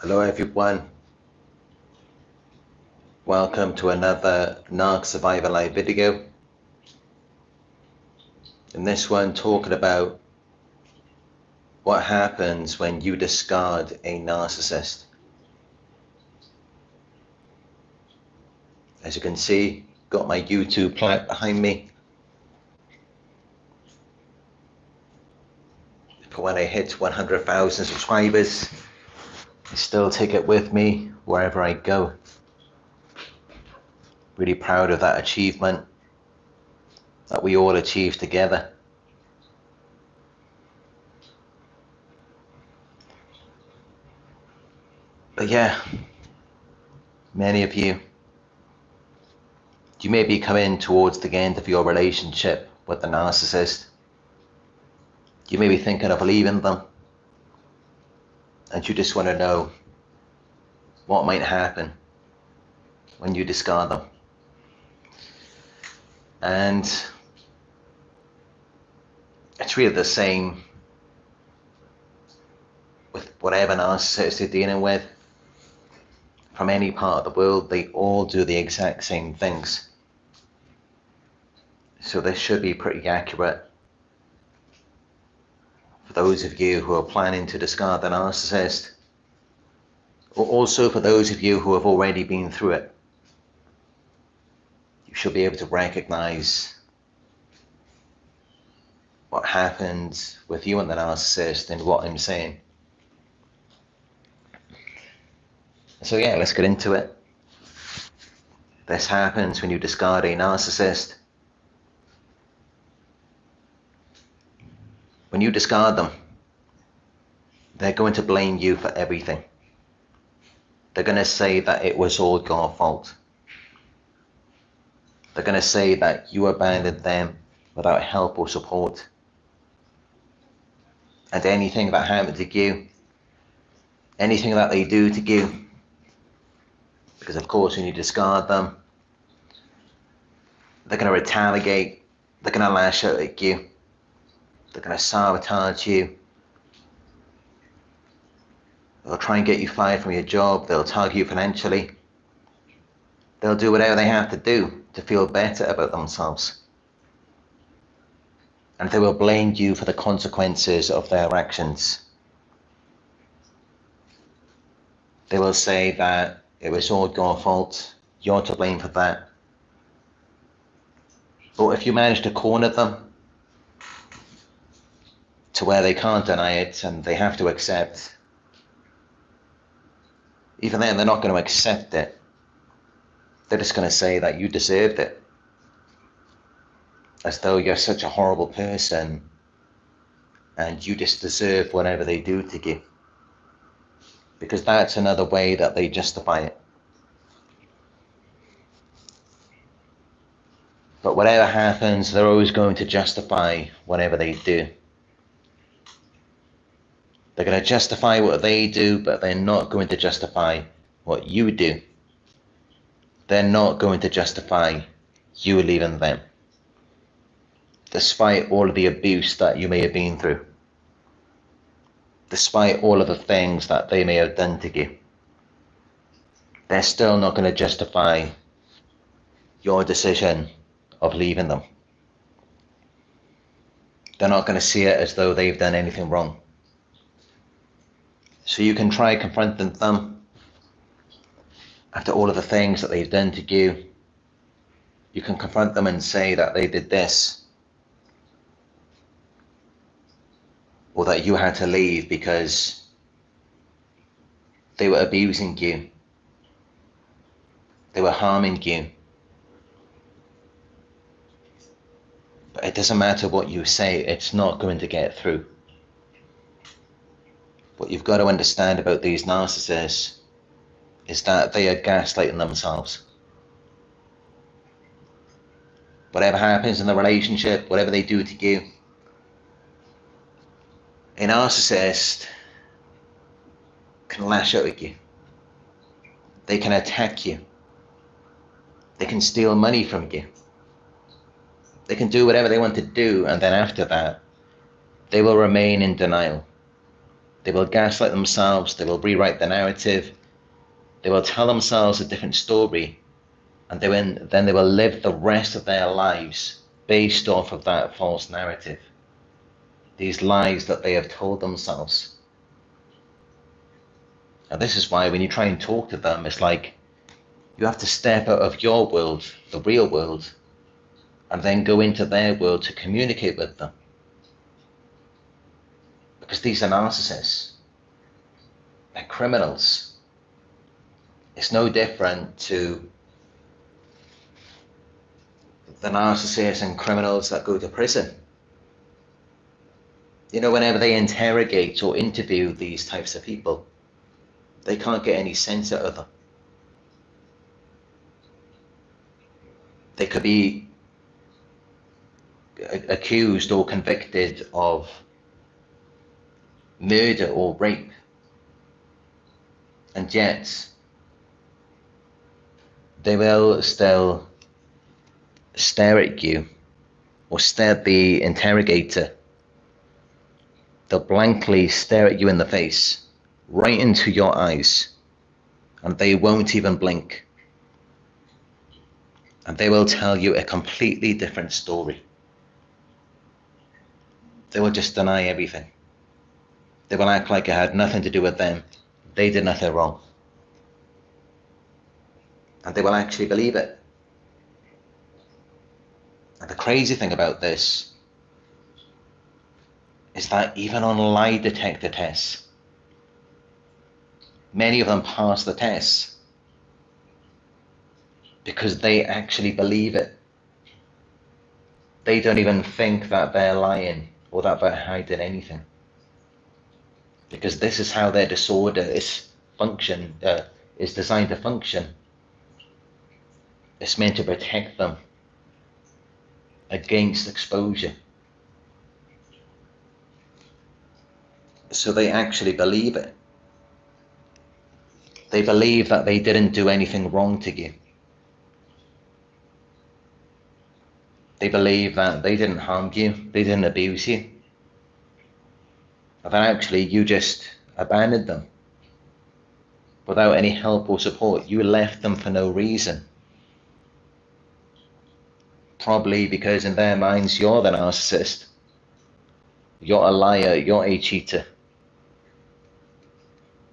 Hello everyone, welcome to another Narc Survivor live video. In this one, talking about what happens when you discard a narcissist. As you can see, got my YouTube plaque behind me. For when I hit 100,000 subscribers, I still take it with me wherever I go. Really proud of that achievement that we all achieved together. But yeah, many of you may be coming towards the end of your relationship with the narcissist. You may be thinking of leaving them, and you just want to know what might happen when you discard them. And it's really the same with whatever narcissist you're dealing with. From any part of the world, they all do the exact same things. So this should be pretty accurate for those of you who are planning to discard the narcissist, or also for those of you who have already been through it. You should be able to recognize what happened with you and the narcissist and what I'm saying. So yeah, let's get into it. This happens when you discard a narcissist. When you discard them, they're going to blame you for everything. They're going to say that it was all your fault. They're going to say that you abandoned them without help or support. And anything that happened to you, anything that they do to you, because of course when you discard them, they're going to retaliate, they're going to lash out at you, they're going to sabotage you, they'll try and get you fired from your job, they'll target you financially, they'll do whatever they have to do to feel better about themselves. And they will blame you for the consequences of their actions. They will say that it was all your fault, you're to blame for that. But if you manage to corner them to where they can't deny it and they have to accept, even then they're not going to accept it. They're just going to say that you deserved it, as though you're such a horrible person and you just deserve whatever they do to you. Because that's another way that they justify it. But whatever happens, they're always going to justify whatever they do. They're going to justify what they do, but they're not going to justify what you do. They're not going to justify you leaving them, despite all of the abuse that you may have been through, despite all of the things that they may have done to you. They're still not going to justify your decision of leaving them. They're not going to see it as though they've done anything wrong. So you can try confronting them after all of the things that they've done to you. You can confront them and say that they did this, or that you had to leave because they were abusing you, they were harming you. But it doesn't matter what you say, it's not going to get through. What you've got to understand about these narcissists is that they are gaslighting themselves. Whatever happens in the relationship, whatever they do to you, a narcissist can lash out at you. They can attack you. They can steal money from you. They can do whatever they want to do, and then after that, they will remain in denial. They will gaslight themselves, they will rewrite the narrative, they will tell themselves a different story, and then they will live the rest of their lives based off of that false narrative. These lies that they have told themselves. And this is why when you try and talk to them, it's like you have to step out of your world, the real world, and then go into their world to communicate with them. Because these are narcissists. They're criminals. It's no different to the narcissists and criminals that go to prison. You know, whenever they interrogate or interview these types of people, they can't get any sense out of them. They could be accused or convicted of murder or rape, and yet they will still stare at you or stare at the interrogator. They'll blankly stare at you in the face, right into your eyes, and they won't even blink. And they will tell you a completely different story. They will just deny everything. They will act like it had nothing to do with them. They did nothing wrong. And they will actually believe it. And the crazy thing about this is that even on lie detector tests, many of them pass the tests because they actually believe it. They don't even think that they're lying or that they're hiding anything, because this is how their disorder is designed to function. It's meant to protect them against exposure. So they actually believe it. They believe that they didn't do anything wrong to you. They believe that they didn't harm you, they didn't abuse you, and that actually you just abandoned them without any help or support. You left them for no reason. Probably because in their minds you're the narcissist. You're a liar, you're a cheater.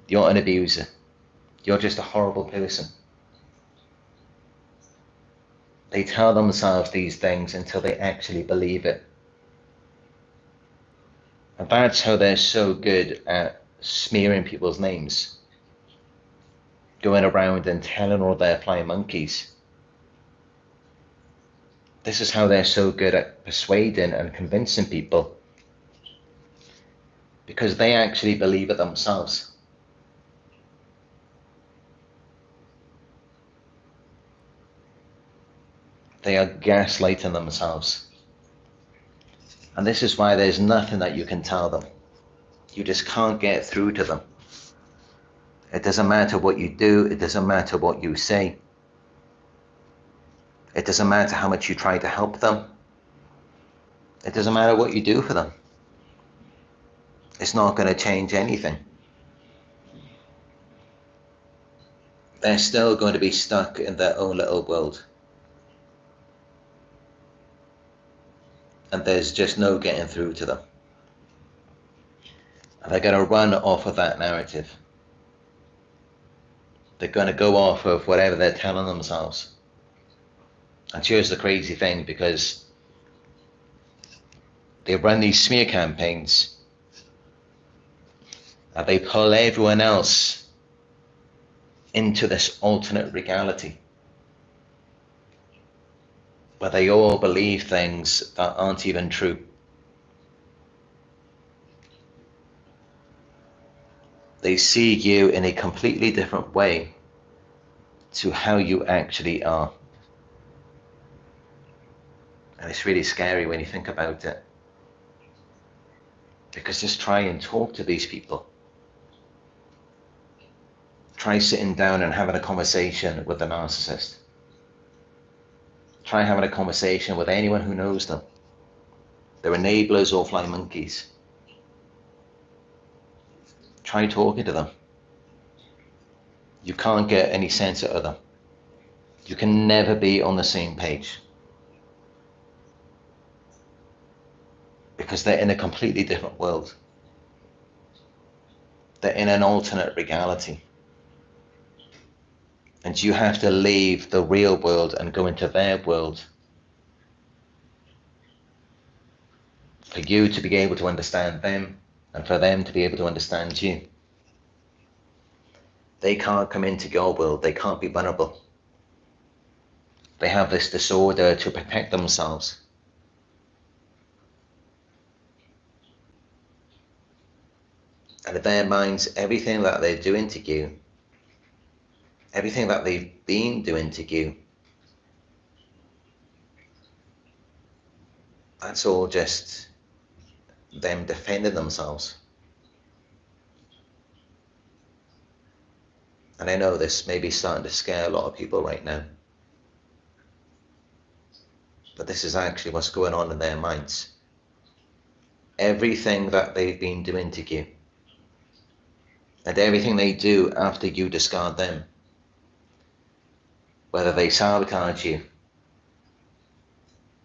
You're an abuser. You're just a horrible person. They tell themselves these things until they actually believe it. And that's how they're so good at smearing people's names. Going around and telling all their flying monkeys. This is how they're so good at persuading and convincing people. Because they actually believe it themselves. They are gaslighting themselves. And this is why there's nothing that you can tell them. You just can't get through to them. It doesn't matter what you do. It doesn't matter what you say. It doesn't matter how much you try to help them. It doesn't matter what you do for them. It's not going to change anything. They're still going to be stuck in their own little world. And there's just no getting through to them. And they're going to run off of that narrative. They're going to go off of whatever they're telling themselves. And here's the crazy thing, because they run these smear campaigns and they pull everyone else into this alternate reality where they all believe things that aren't even true. They see you in a completely different way to how you actually are. And it's really scary when you think about it. Because just try and talk to these people. Try sitting down and having a conversation with the narcissist. Try having a conversation with anyone who knows them. They're enablers or fly monkeys. Try talking to them. You can't get any sense out of them. You can never be on the same page. Because they're in a completely different world. They're in an alternate reality. And you have to leave the real world and go into their world for you to be able to understand them and for them to be able to understand you. They can't come into your world. They can't be vulnerable. They have this disorder to protect themselves. And in their minds, everything that they're doing to you, everything that they've been doing to you, that's all just them defending themselves. And I know this may be starting to scare a lot of people right now. But this is actually what's going on in their minds. Everything that they've been doing to you, and everything they do after you discard them, whether they sabotage you,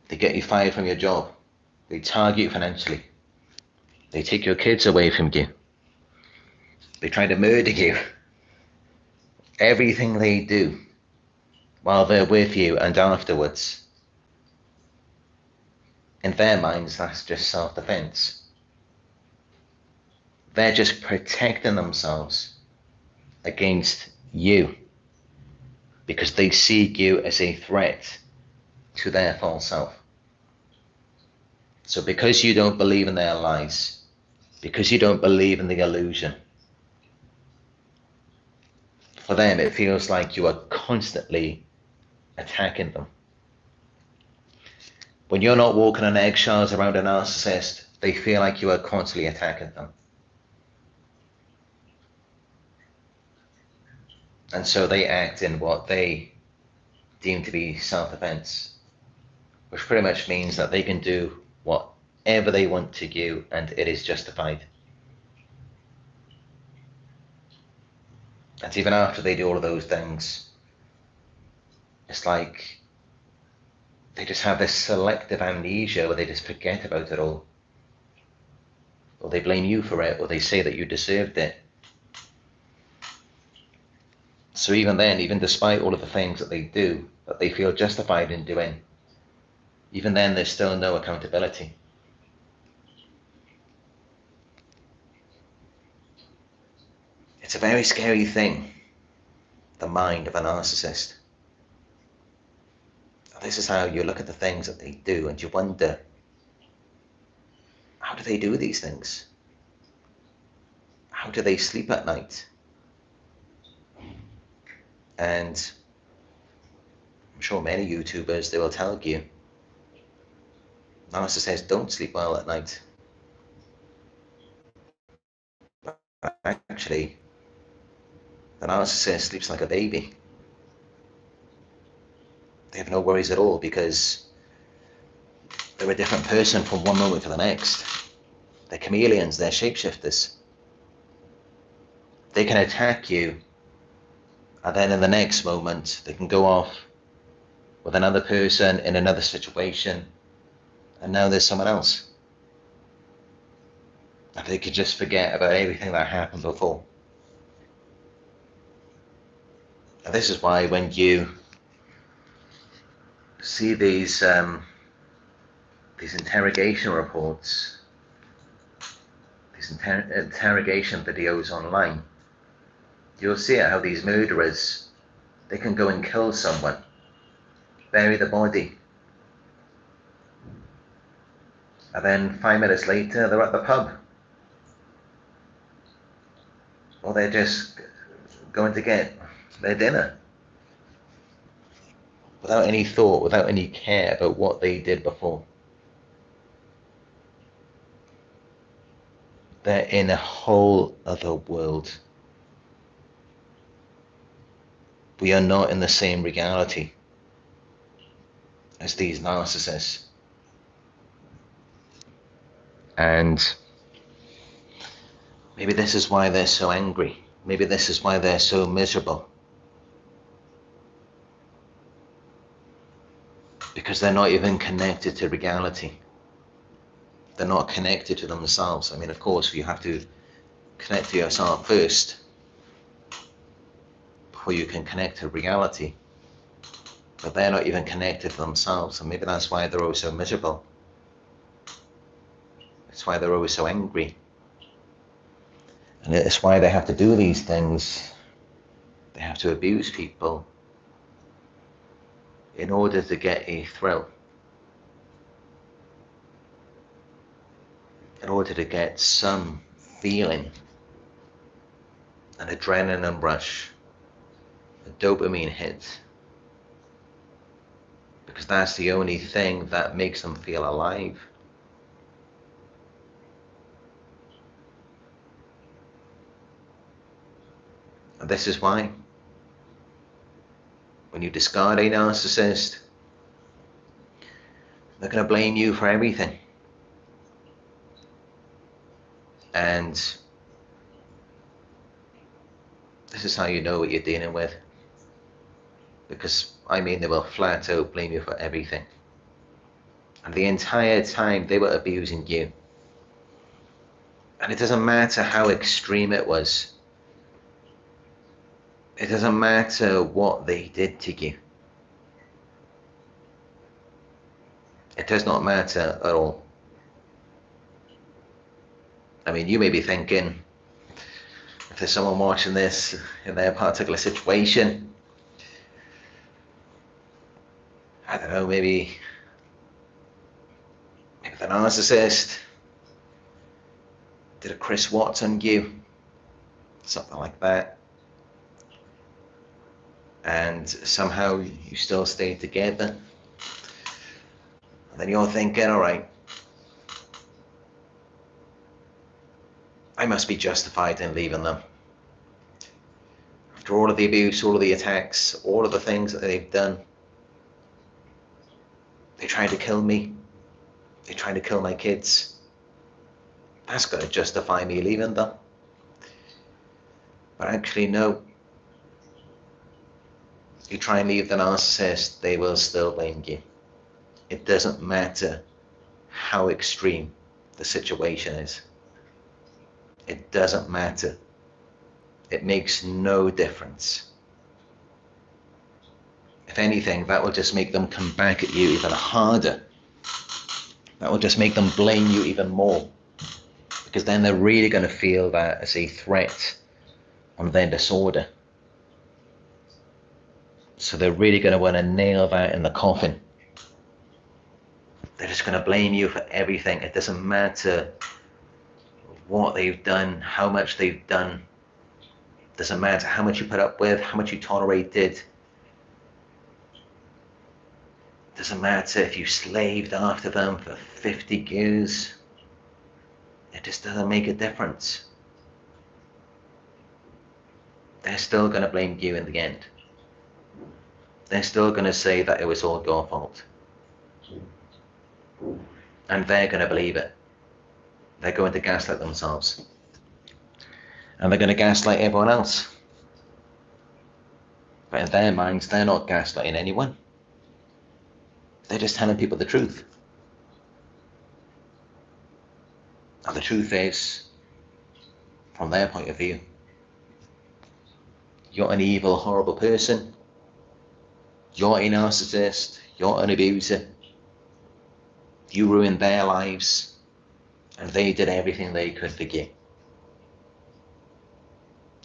they get you fired from your job, they target you financially, they take your kids away from you, they try to murder you, everything they do while they're with you and afterwards, in their minds, that's just self-defense. They're just protecting themselves against you because they see you as a threat to their false self. So because you don't believe in their lies, because you don't believe in the illusion, for them it feels like you are constantly attacking them. When you're not walking on eggshells around a narcissist, they feel like you are constantly attacking them. And so they act in what they deem to be self-defense, which pretty much means that they can do whatever they want to you and it is justified. And even after they do all of those things, it's like they just have this selective amnesia where they just forget about it all. Or they blame you for it, or they say that you deserved it. So even then, even despite all of the things that they do, that they feel justified in doing, even then there's still no accountability. It's a very scary thing, the mind of a narcissist. This is how you look at the things that they do and you wonder, how do they do these things? How do they sleep at night? And I'm sure many YouTubers, they will tell you, narcissists don't sleep well at night. But actually, the narcissist sleeps like a baby. They have no worries at all because they're a different person from one moment to the next. They're chameleons, they're shapeshifters. They can attack you, and then in the next moment, they can go off with another person in another situation, and now there's someone else. And they could just forget about everything that happened before. And this is why when you see these interrogation reports, these interrogation videos online, you'll see how these murderers, they can go and kill someone, bury the body, and then 5 minutes later they're at the pub, or they're just going to get their dinner without any thought, without any care about what they did before. They're in a whole other world. We are not in the same reality as these narcissists. And Maybe this is why they're so angry. Maybe this is why they're so miserable. Because they're not even connected to reality. They're not connected to themselves. I mean, of course, you have to connect to yourself first before you can connect to reality. But they're not even connected to themselves, and maybe that's why they're always so miserable. It's why they're always so angry. And it's why they have to do these things. They have to abuse people in order to get a thrill, in order to get some feeling, an adrenaline rush, a dopamine hit, because that's the only thing that makes them feel alive. And this is why, when you discard a narcissist, they're going to blame you for everything. And this is how you know what you're dealing with. Because, I mean, they will flat out blame you for everything. And the entire time they were abusing you. And it doesn't matter how extreme it was. It doesn't matter what they did to you. It does not matter at all. I mean, you may be thinking, if there's someone watching this in their particular situation, I don't know, maybe the narcissist did a Chris Watts on you, something like that. And somehow you still stay together. And then you're thinking, all right, I must be justified in leaving them. After all of the abuse, all of the attacks, all of the things that they've done, they tried to kill me. They tried to kill my kids. That's got to justify me leaving them. But actually, no. You try and leave the narcissist, they will still blame you. It doesn't matter how extreme the situation is. It doesn't matter. It makes no difference. If anything, that will just make them come back at you even harder. That will just make them blame you even more. Because then they're really going to feel that as a threat on their disorder. So they're really going to want to nail that in the coffin. They're just going to blame you for everything. It doesn't matter what they've done, how much they've done. It doesn't matter how much you put up with, how much you tolerated. It doesn't matter if you slaved after them for 50 years. It just doesn't make a difference. They're still going to blame you in the end. They're still going to say that it was all your fault. And they're going to believe it. They're going to gaslight themselves. And they're going to gaslight everyone else. But in their minds, they're not gaslighting anyone. They're just telling people the truth. And the truth is, from their point of view, you're an evil, horrible person. You're a narcissist. You're an abuser. You ruined their lives, and they did everything they could for you.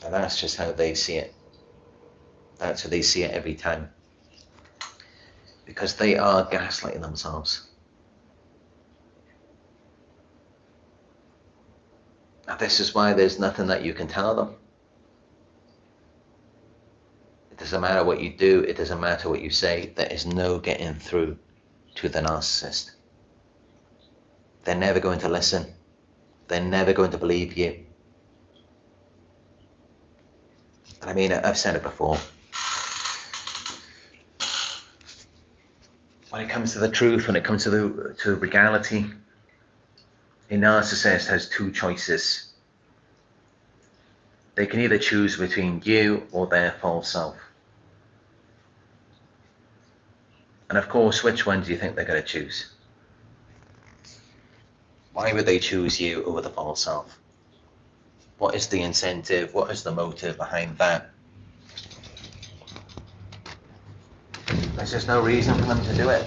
And that's just how they see it. That's how they see it every time. Because they are gaslighting themselves. And this is why there's nothing that you can tell them. It doesn't matter what you do, it doesn't matter what you say, there is no getting through to the narcissist. They're never going to listen. They're never going to believe you. And I mean, I've said it before. When it comes to the truth, when it comes to reality, a narcissist has two choices. They can either choose between you or their false self. And of course, which one do you think they're going to choose? Why would they choose you over the false self? What is the incentive? What is the motive behind that? There's just no reason for them to do it.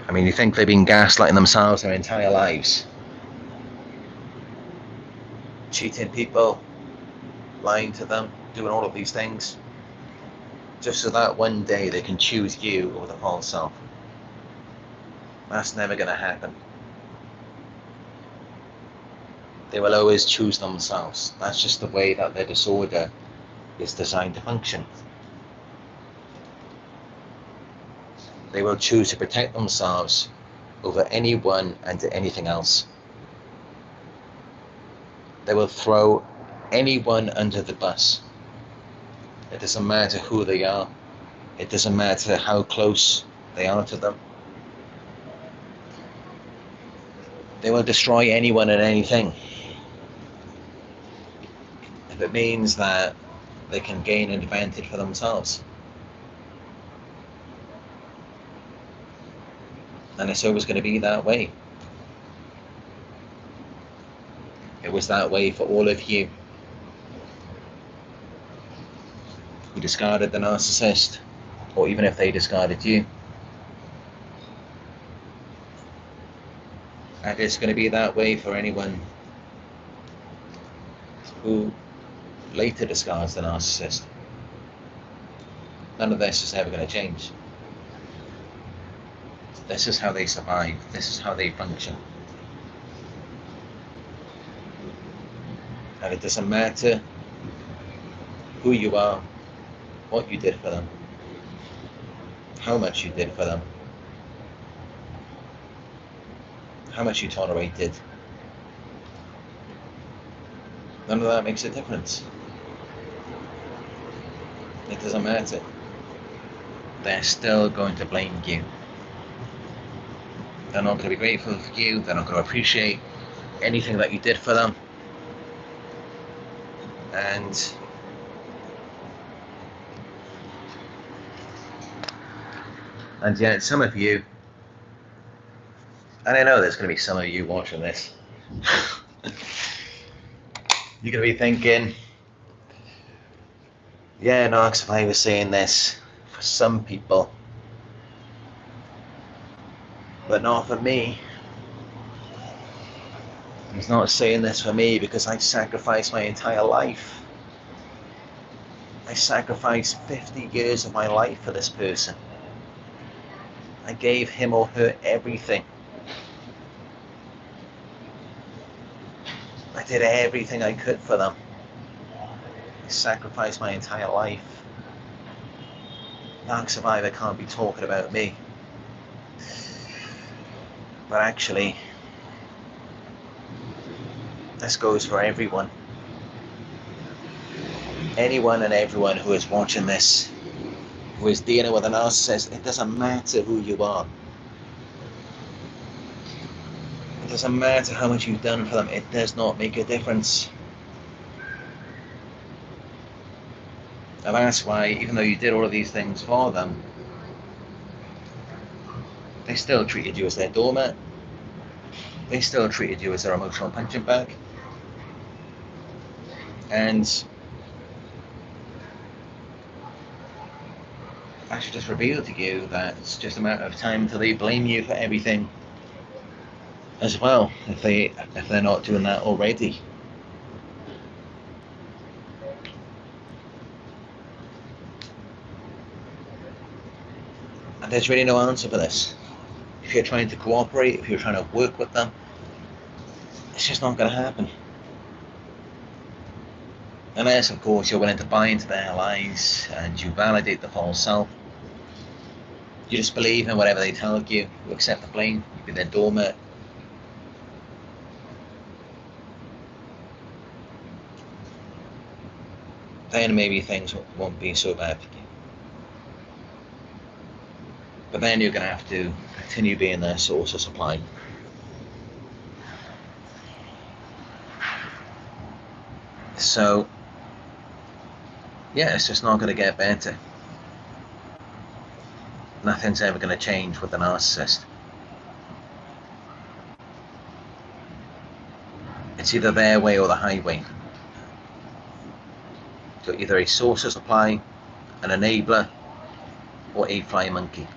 I mean, you think they've been gaslighting themselves their entire lives? Cheating people, lying to them, doing all of these things, just so that one day they can choose you over the false self. That's never going to happen. They will always choose themselves. That's just the way that their disorder is designed to function. They will choose to protect themselves over anyone and anything else. They will throw anyone under the bus. It doesn't matter who they are. It doesn't matter how close they are to them. They will destroy anyone and anything if it means that they can gain an advantage for themselves. And it's always going to be that way. It was that way for all of you who discarded the narcissist, or even if they discarded you. And it's going to be that way for anyone who later discards the narcissist. None of this is ever going to change. This is how they survive. This is how they function. And it doesn't matter who you are, what you did for them, how much you did for them, how much you tolerated. None of that makes a difference. It doesn't matter. They're still going to blame you. They're not going to be grateful for you. They're not going to appreciate anything that you did for them. And yet some of you, and I know there's going to be some of you watching this, you're going to be thinking, yeah, Narc Survivor saying this for some people, but not for me. He's not saying this for me because I sacrificed my entire life. I sacrificed 50 years of my life for this person. I gave him or her everything. I did everything I could for them. I sacrificed my entire life. Narc Survivor can't be talking about me. But actually, this goes for everyone. Anyone and everyone who is watching this, who is dealing with a narcissist, it doesn't matter who you are. It doesn't matter how much you've done for them, it does not make a difference. And that's why, even though you did all of these things for them, they still treated you as their doormat. They still treated you as their emotional punching bag. And I should just reveal to you that it's just a matter of time until they blame you for everything as well, if they're not doing that already. And there's really no answer for this. If you're trying to cooperate, if you're trying to work with them, it's just not going to happen. Unless, of course, you're willing to buy into their lies and you validate the false self. You just believe in whatever they tell you, you accept the blame, you be their doormat. Then maybe things won't be so bad for you. But then you're going to have to continue being their source of supply. So yeah, it's just not going to get better. Nothing's ever going to change with the narcissist. It's either their way or the highway. So either a source of supply, an enabler, or a fly monkey.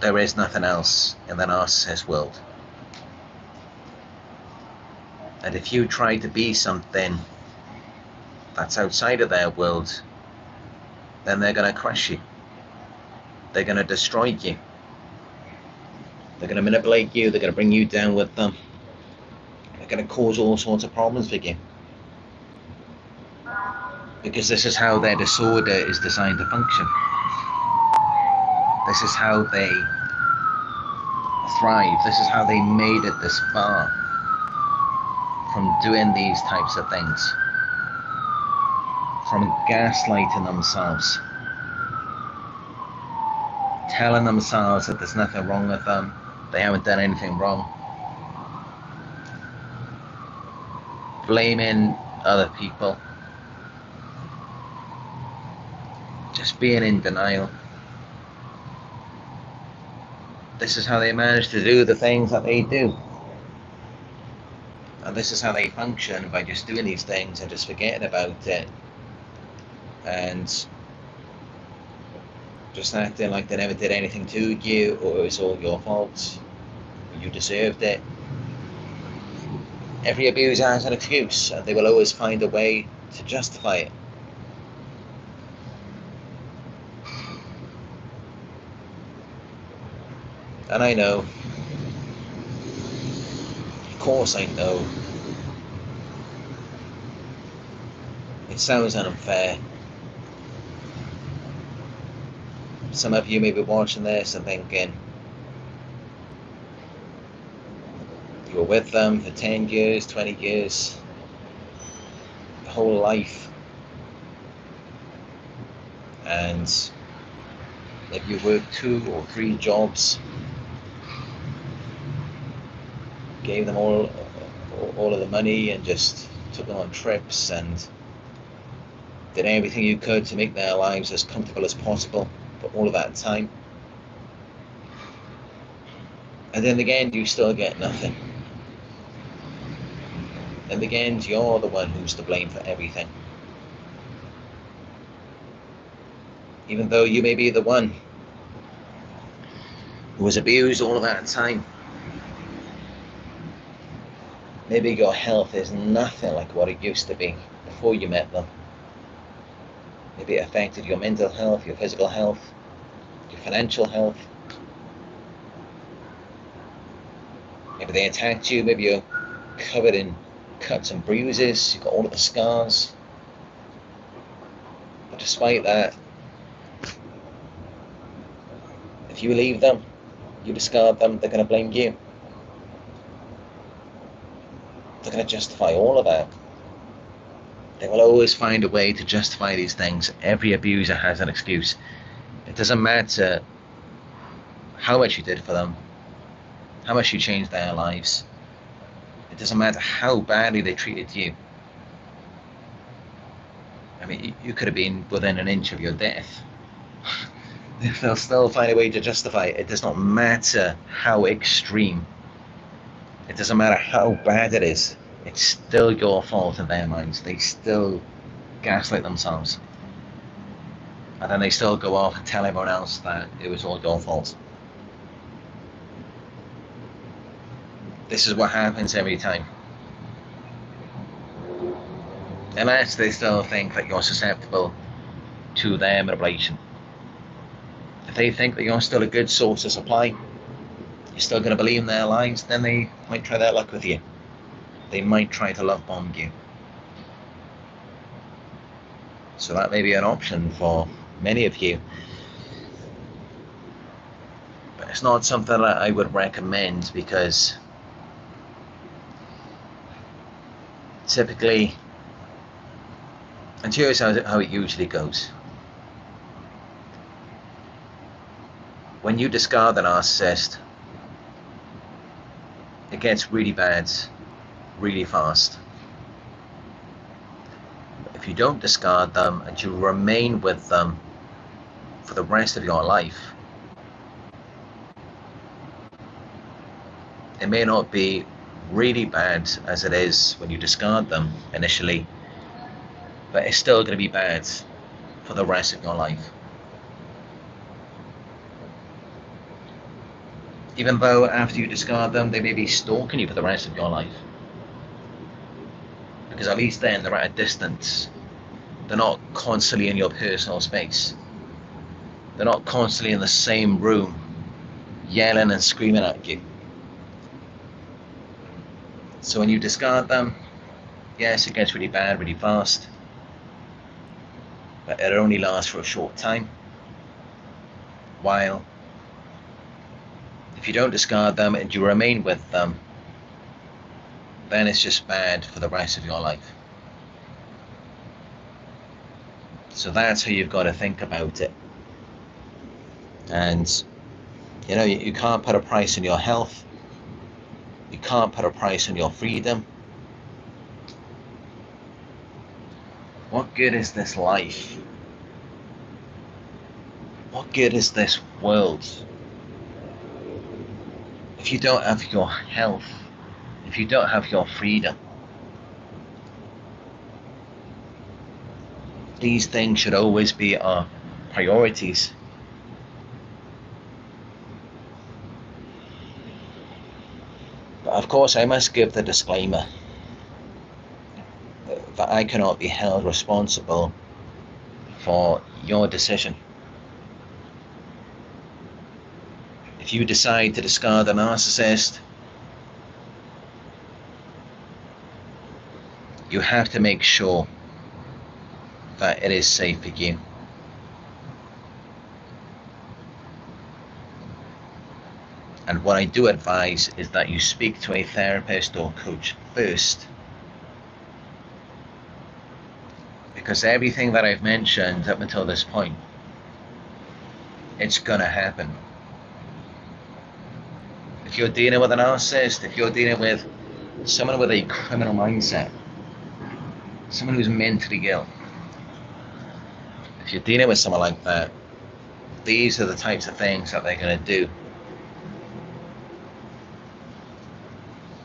There is nothing else in the narcissist world. And if you try to be something that's outside of their world, then they're going to crush you. They're going to destroy you. They're going to manipulate you. They're going to bring you down with them. They're going to cause all sorts of problems for you. Because this is how their disorder is designed to function. This is how they thrive. This is how they made it this far from doing these types of things. From gaslighting themselves. Telling themselves that there's nothing wrong with them. They haven't done anything wrong. Blaming other people. Just being in denial. This is how they manage to do the things that they do. And this is how they function, by just doing these things and just forgetting about it. And just acting like they never did anything to you, or it was all your fault, or you deserved it. Every abuser has an excuse, and they will always find a way to justify it. And I know, of course I know, it sounds unfair. Some of you may be watching this and thinking, you were with them for 10 years, 20 years, your whole life, and if you worked 2 or 3 jobs, gave them all of the money and just took them on trips and did everything you could to make their lives as comfortable as possible for all of that time, and in the end you still get nothing. In the end, you're the one who's to blame for everything. Even though you may be the one who was abused all of that time. Maybe your health is nothing like what it used to be before you met them. Maybe it affected your mental health, your physical health, your financial health. Maybe they attacked you, maybe you're covered in cuts and bruises, you've got all of the scars. But despite that, if you leave them, you discard them, they're going to blame you. They're going to justify all of that. They will always find a way to justify these things. Every abuser has an excuse. It doesn't matter how much you did for them, how much you changed their lives. It doesn't matter how badly they treated you. I mean, you could have been within an inch of your death. They'll still find a way to justify it. It does not matter how extreme. It doesn't matter how bad it is. It's still your fault in their minds. They still gaslight themselves. And then they still go off and tell everyone else that it was all your fault. This is what happens every time. Unless they still think that you're susceptible to their manipulation. If they think that you're still a good source of supply, you're still going to believe in their lies, then they might try their luck with you. They might try to love bomb you. So that may be an option for many of you. But it's not something that I would recommend, because typically, and here's how it usually goes. When you discard the narcissist, it gets really bad really fast. If you don't discard them and you remain with them for the rest of your life, it may not be really bad as it is when you discard them initially, but it's still going to be bad for the rest of your life. Even though after you discard them, they may be stalking you for the rest of your life. Because at least then they're at a distance. They're not constantly in your personal space. They're not constantly in the same room, yelling and screaming at you. So when you discard them, yes, it gets really bad, really fast. But it only lasts for a short time. While if you don't discard them and you remain with them, then it's just bad for the rest of your life. So that's how you've got to think about it. And you know, you can't put a price on your health. You can't put a price on your freedom. What good is this life? What good is this world if you don't have your health, if you don't have your freedom? These things should always be our priorities. But of course, I must give the disclaimer that I cannot be held responsible for your decision. If you decide to discard a narcissist, you have to make sure that it is safe for you. And what I do advise is that you speak to a therapist or coach first. Because everything that I've mentioned up until this point, it's gonna happen. If you're dealing with a narcissist, if you're dealing with someone with a criminal mindset, someone who's mentally ill, if you're dealing with someone like that, these are the types of things that they're gonna do.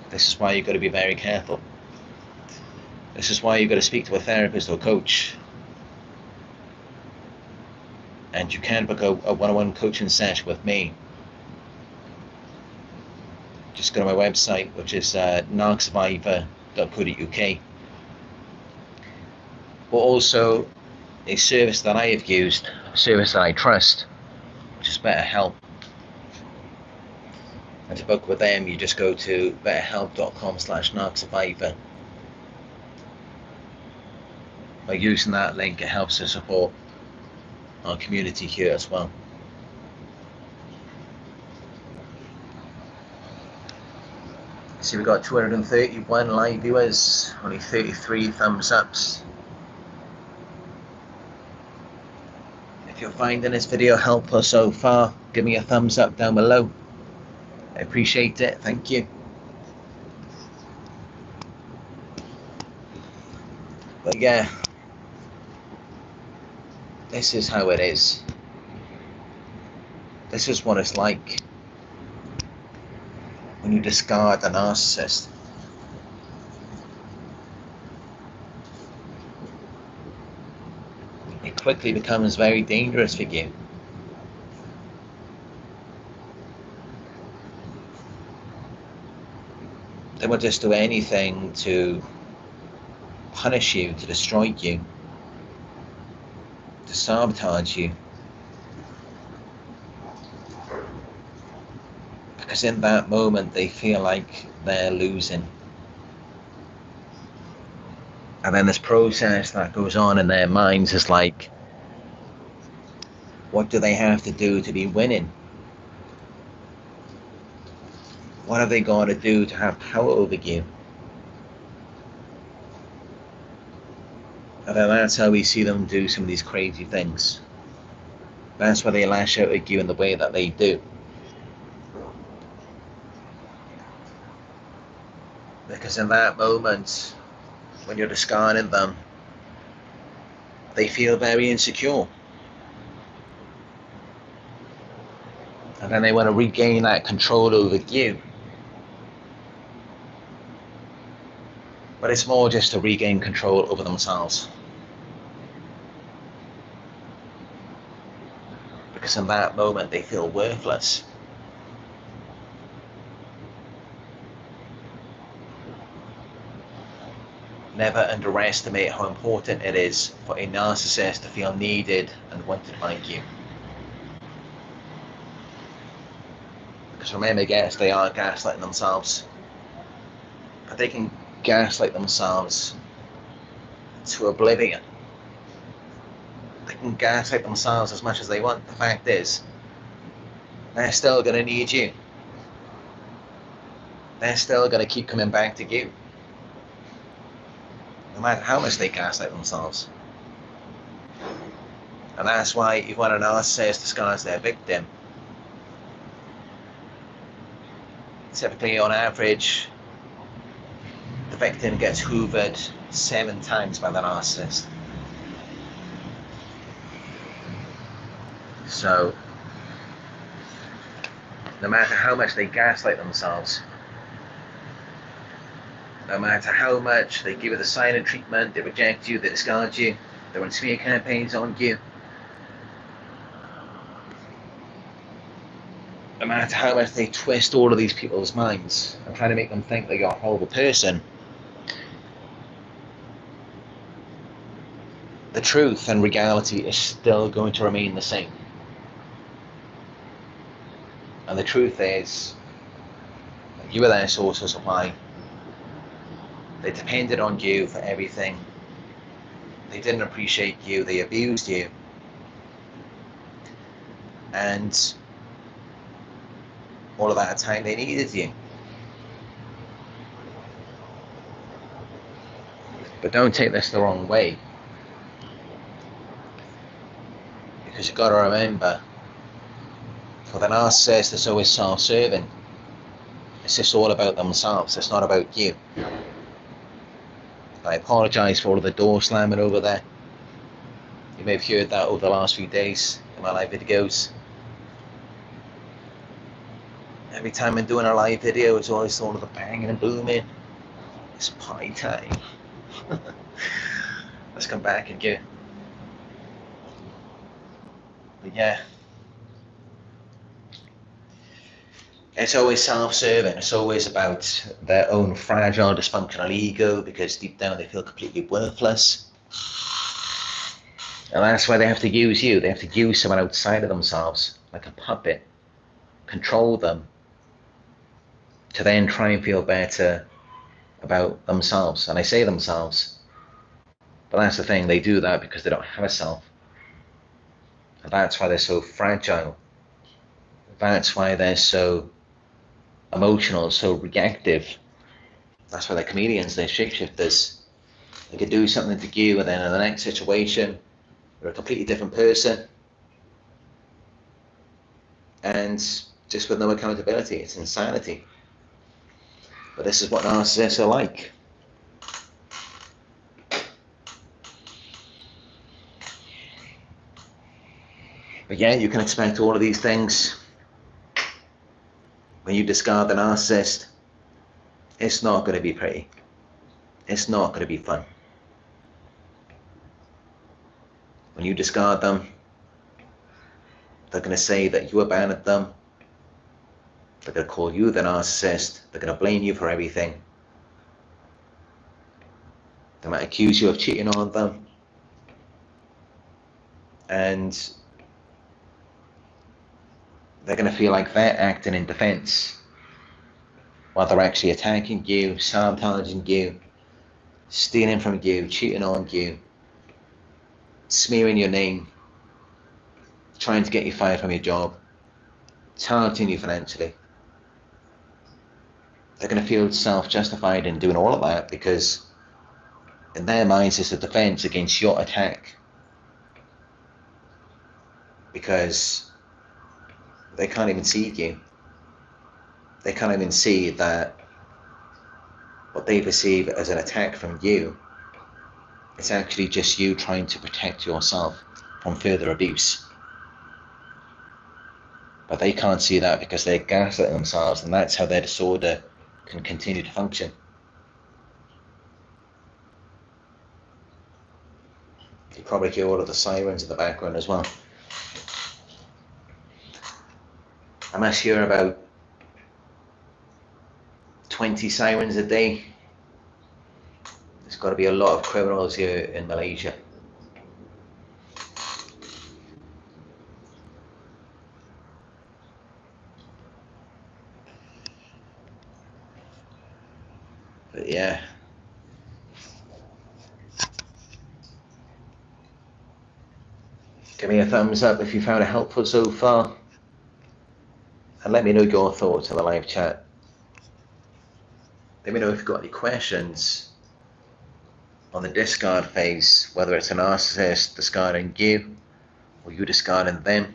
This is why you've got to be very careful. This is why you've got to speak to a therapist or coach. And you can book a one-on-one coaching session with me. Just go to my website, which is narcsurvivor.co.uk. But also a service that I have used, a service that I trust, which is BetterHelp. And to book with them, you just go to betterhelp.com/narcsurvivor. By using that link, it helps to support our community here as well. See, we've got 231 live viewers, only 33 thumbs ups. If you're finding this video helpful so far, give me a thumbs up down below. I appreciate it, thank you. But yeah, this is how it is. This is what it's like when you discard a narcissist. It quickly becomes very dangerous for you. They will just do anything to punish you, to destroy you, to sabotage you. Because in that moment they feel like they're losing. And then this process that goes on in their minds is like, what do they have to do to be winning? What have they got to do to have power over you? And then that's how we see them do some of these crazy things. That's why they lash out at you in the way that they do. Because in that moment, when you're discarding them, they feel very insecure. And then they want to regain that control over you. But it's more just to regain control over themselves. Because in that moment, they feel worthless. Never underestimate how important it is for a narcissist to feel needed and wanted by you. Because remember, guys, they are gaslighting themselves. But they can gaslight themselves to oblivion. They can gaslight themselves as much as they want. The fact is, they're still going to need you. They're still going to keep coming back to you. No matter how much they gaslight themselves. And that's why if one of a narcissist disguise their victim, typically on average, the victim gets hoovered 7 times by the narcissist. So, no matter how much they gaslight themselves, no matter how much they give you the silent treatment, they reject you, they discard you, they run smear campaigns on you, no matter how much they twist all of these people's minds and try to make them think that you're a horrible person, the truth and reality is still going to remain the same. And the truth is, you were their source of supply. They depended on you for everything. They didn't appreciate you, they abused you. And all of that time they needed you. But don't take this the wrong way. Because you've got to remember, for the narcissist, it's always self-serving. It's just all about themselves, it's not about you. I apologise for all of the door slamming over there. You may have heard that over the last few days in my live videos. Every time I'm doing a live video, it's always all of the banging and booming. It's party time. Let's come back and get. But yeah, it's always self-serving. It's always about their own fragile, dysfunctional ego, because deep down they feel completely worthless. And that's why they have to use you. They have to use someone outside of themselves, like a puppet, control them, to then try and feel better about themselves. And I say themselves, but that's the thing, they do that because they don't have a self. And that's why they're so fragile. That's why they're so emotional, so reactive. That's why they're chameleons, they're shapeshifters. They could do something to you, and then in the next situation, they're a completely different person. And just with no accountability, it's insanity. But this is what narcissists are like. But yeah, you can expect all of these things. When you discard the narcissist, it's not going to be pretty. It's not going to be fun. When you discard them, they're going to say that you abandoned them. They're going to call you the narcissist. They're going to blame you for everything. They might accuse you of cheating on them. And they're going to feel like they're acting in defense while they're actually attacking you, sabotaging you, stealing from you, cheating on you, smearing your name, trying to get you fired from your job, targeting you financially. They're going to feel self-justified in doing all of that because in their minds it's a defense against your attack. Because they can't even see you. They can't even see that what they perceive as an attack from you, it's actually just you trying to protect yourself from further abuse. But they can't see that because they're gaslighting themselves, and that's how their disorder can continue to function. You probably hear all of the sirens in the background as well. I must hear about 20 sirens a day. There's got to be a lot of criminals here in Malaysia. But yeah. Give me a thumbs up if you found it helpful so far. And let me know your thoughts in the live chat. Let me know if you've got any questions on the discard phase, whether it's a narcissist discarding you or you discarding them.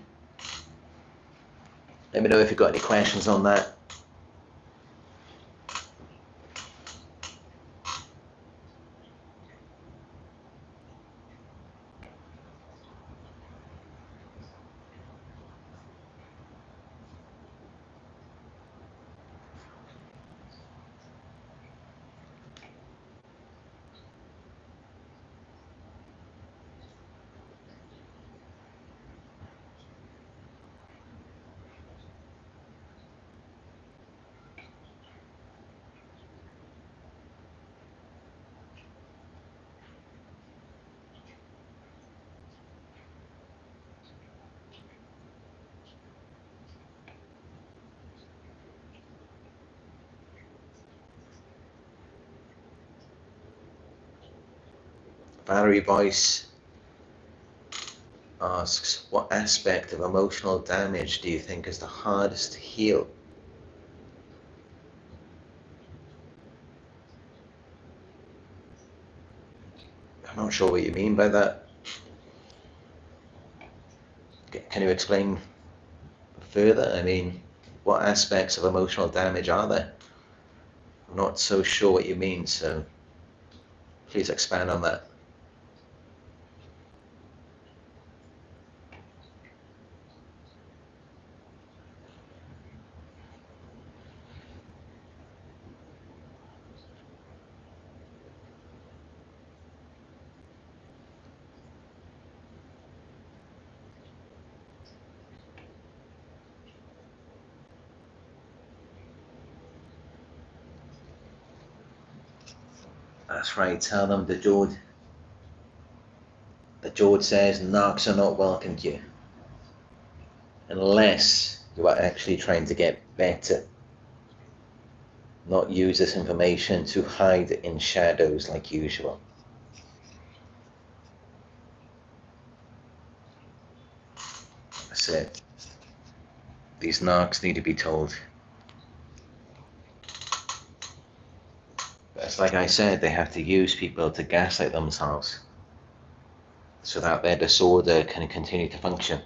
Let me know if you've got any questions on that. Valerie Voice asks, what aspect of emotional damage do you think is the hardest to heal? I'm not sure what you mean by that. Can you explain further? I mean, what aspects of emotional damage are there? I'm not so sure what you mean, so please expand on that. That's right, tell them that George says narcs are not welcome to you unless you are actually trying to get better, not use this information to hide in shadows like usual. That's it. These narcs need to be told. But it's like I said, they have to use people to gaslight themselves so that their disorder can continue to function.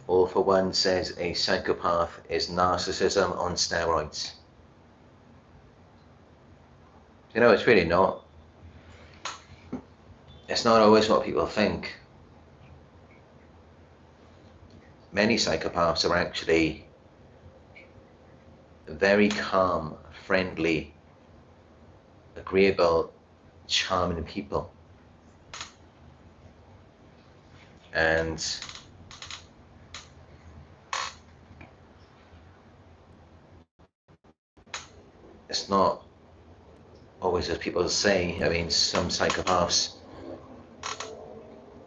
All for One says a psychopath is narcissism on steroids. You know, it's really not. It's not always what people think. Many psychopaths are actually very calm, friendly, agreeable, charming people. And it's not always as people say. I mean, some psychopaths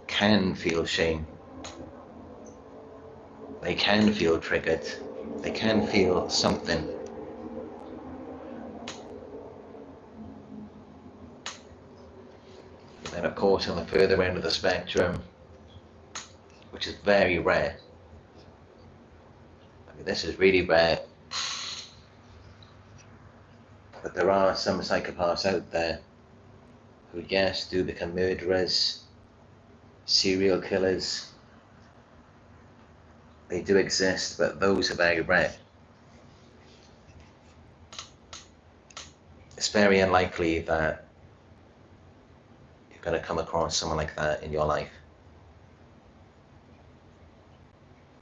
can feel shame. They can feel triggered. They can feel something. And of course, on the further end of the spectrum, which is very rare, I mean, this is really rare, But there are some psychopaths out there who, yes, do become murderers, serial killers. They do exist, but those are very rare. It's very unlikely that you're going to come across someone like that in your life.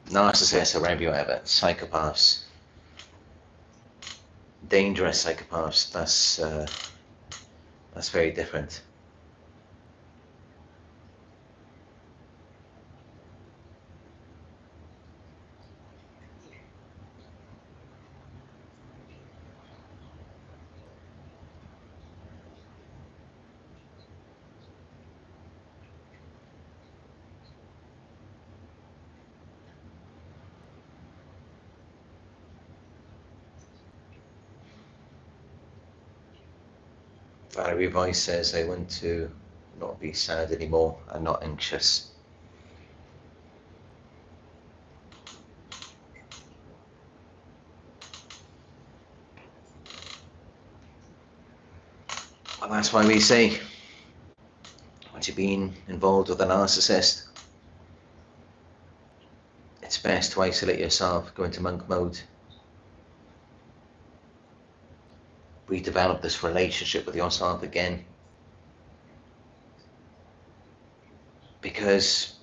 Narcissists are everywhere, but psychopaths, dangerous psychopaths, that's very different. Valerie Voice says, I want to not be sad anymore and not anxious. Well, that's why we say, once you've been involved with a narcissist, it's best to isolate yourself, go into monk mode, redevelop this relationship with yourself again. Because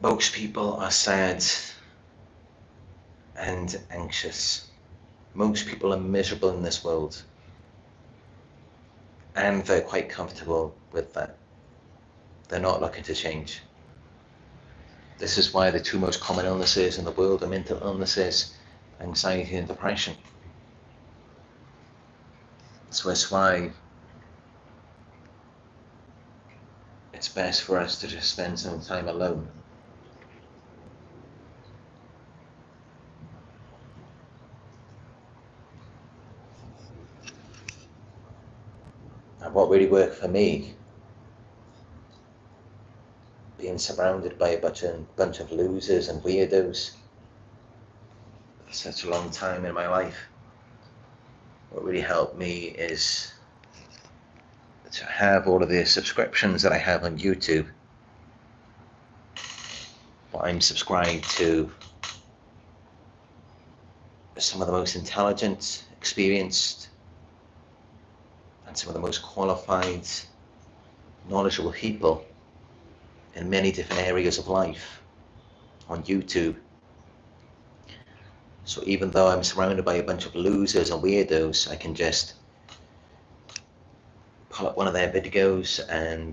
most people are sad and anxious. Most people are miserable in this world. And they're quite comfortable with that. They're not looking to change. This is why the two most common illnesses in the world are mental illnesses, anxiety and depression. So that's why it's best for us to just spend some time alone. And what really worked for me, being surrounded by a bunch of losers and weirdos for such a long time in my life, what really helped me is to have all of the subscriptions that I have on YouTube. What I'm subscribed to some of the most intelligent, experienced, and some of the most qualified, knowledgeable people in many different areas of life on YouTube. So even though I'm surrounded by a bunch of losers and weirdos, I can just pull up one of their videos and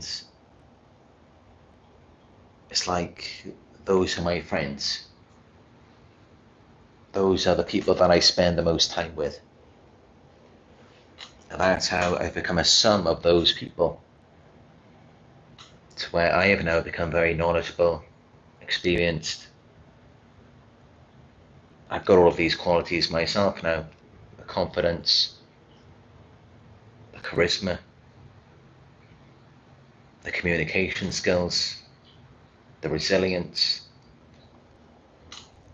it's like, those are my friends. Those are the people that I spend the most time with. And that's how I've become a sum of those people, to where I have now become very knowledgeable, experienced. I've got all of these qualities myself now: the confidence, the charisma, the communication skills, the resilience.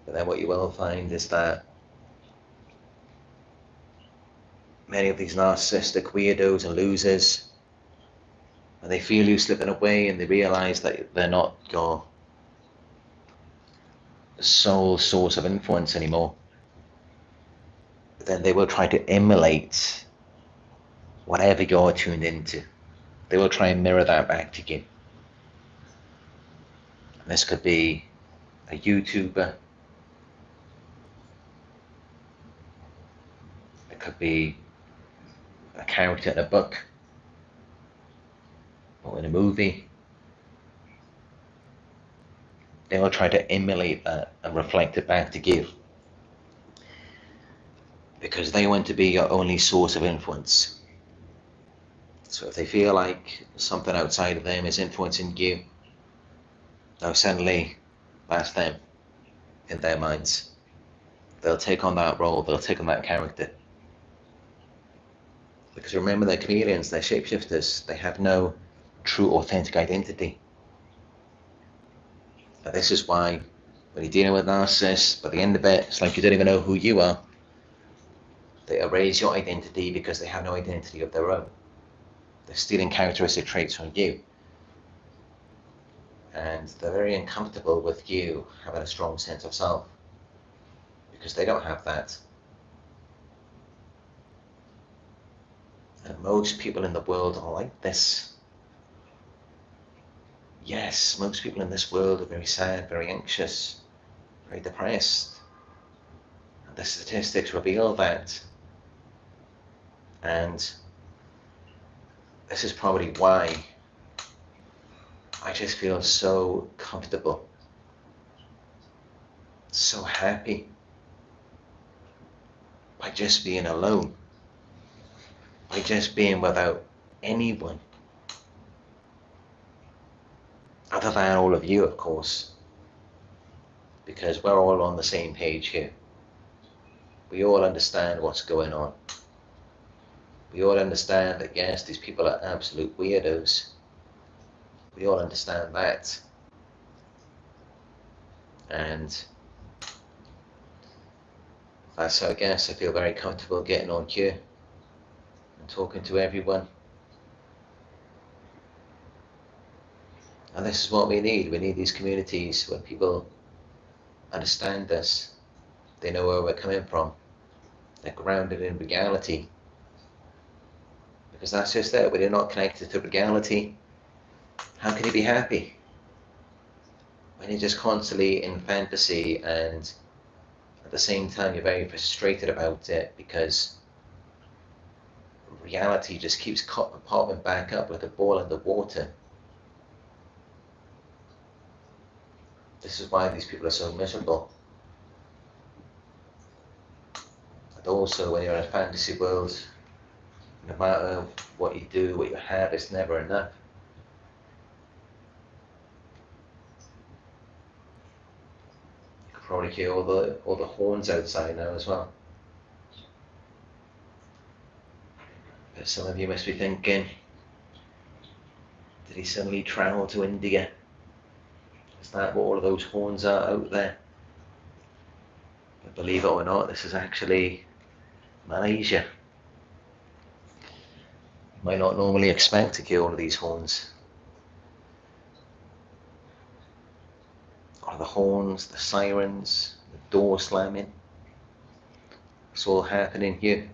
But then what you will find is that many of these narcissistic weirdos and losers, when they feel you slipping away and they realize that they're not your sole source of influence anymore, then they will try to emulate whatever you're tuned into. They will try and mirror that back to you. And this could be a YouTuber, it could be a character in a book or in a movie. They will try to emulate that and reflect it back to you, because they want to be your only source of influence. So if they feel like something outside of them is influencing you, now suddenly that's them in their minds. They'll take on that role, they'll take on that character. Because remember, they're chameleons, they're shapeshifters, they have no true authentic identity. And this is why when you're dealing with narcissists, by the end of it, it's like you don't even know who you are. They erase your identity because they have no identity of their own. They're stealing characteristic traits from you. And they're very uncomfortable with you having a strong sense of self because they don't have that. And most people in the world are like this. Yes, most people in this world are very sad, very anxious, very depressed. And the statistics reveal that. And this is probably why I just feel so comfortable, so happy by just being alone, by just being without anyone. Other than all of you, of course, because we're all on the same page here. We all understand what's going on. We all understand that, yes, these people are absolute weirdos. We all understand that. And that's how I guess I feel very comfortable getting on here and talking to everyone. And this is what we need. We need these communities where people understand us. They know where we're coming from. They're grounded in reality. Because that's just it. When you're not connected to reality, how can you be happy? When you're just constantly in fantasy and at the same time you're very frustrated about it because reality just keeps popping back up like a ball in the water. This is why these people are so miserable. And also when you're in a fantasy world, no matter what you do, what you have, it's never enough. You could probably hear all the horns outside now as well. But some of you must be thinking, did he suddenly travel to India? Is that what all of those horns are out there? But believe it or not, this is actually Malaysia. You might not normally expect to hear all of these horns. All of the horns, the sirens, the door slamming. It's all happening here.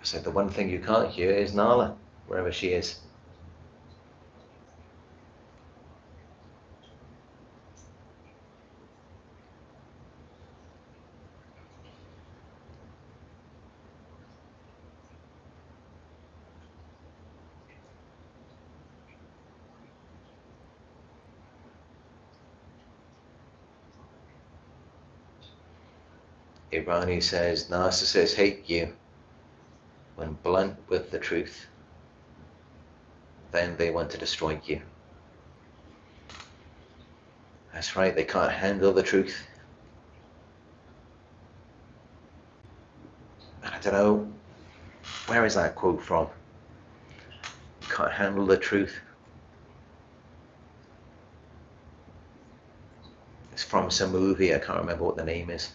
So the one thing you can't hear is Nala, wherever she is. Irani says, narcissists hate you when blunt with the truth. Then they want to destroy you. That's right, they can't handle the truth. I don't know, where is that quote from? You can't handle the truth. It's from some movie, I can't remember what the name is.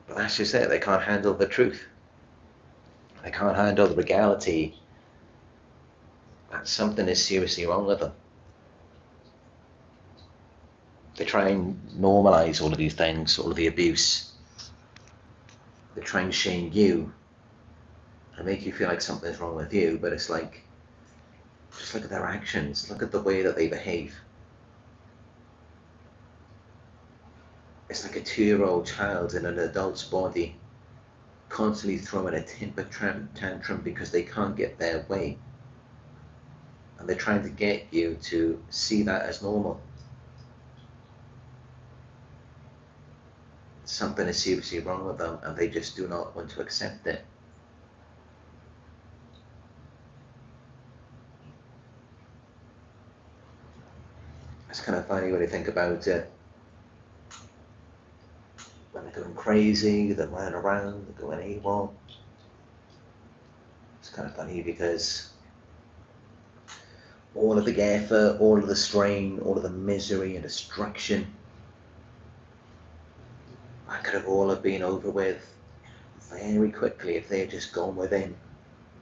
But that's just it, they can't handle the truth. They can't handle the reality that something is seriously wrong with them. They try and normalize all of these things, all of the abuse. They try and shame you and make you feel like something's wrong with you, but it's like, just look at their actions, look at the way that they behave. It's like a 2-year-old child in an adult's body, constantly throwing a temper tantrum because they can't get their way. And they're trying to get you to see that as normal. Something is seriously wrong with them and they just do not want to accept it. It's kind of funny when you think about it. When they're going crazy, they're running around, they're going AWOL. It's kind of funny because all of the effort, all of the strain, all of the misery and destruction it all have been over with very quickly if they had just gone within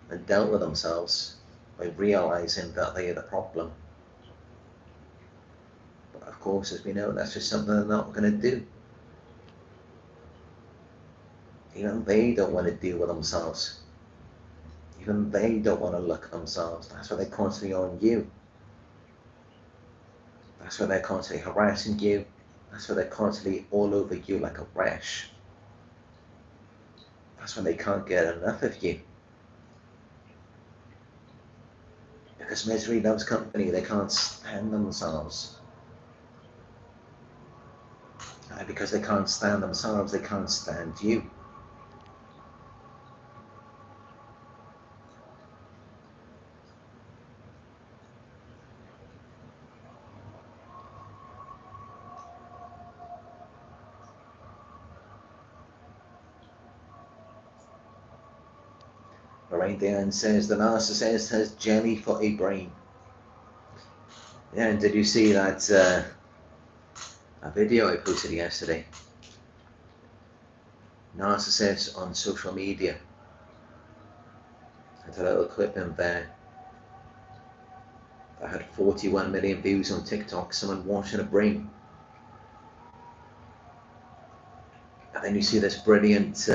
and dealt with themselves by realizing that they are the problem. But of course, as we know, that's just something they're not going to do. Even they don't want to deal with themselves. Even they don't want to look at themselves. That's why they're constantly on you. That's why they're constantly harassing you. That's why they're constantly all over you like a rash. That's when they can't get enough of you. Because misery loves company. They can't stand themselves. And because they can't stand themselves, they can't stand you. Right there, and says the narcissist has jelly for a brain. Yeah, and did you see that a video I posted yesterday? Narcissists on social media. There's a little clip in there that had 41 million views on TikTok. Someone washing a brain. And then you see this brilliant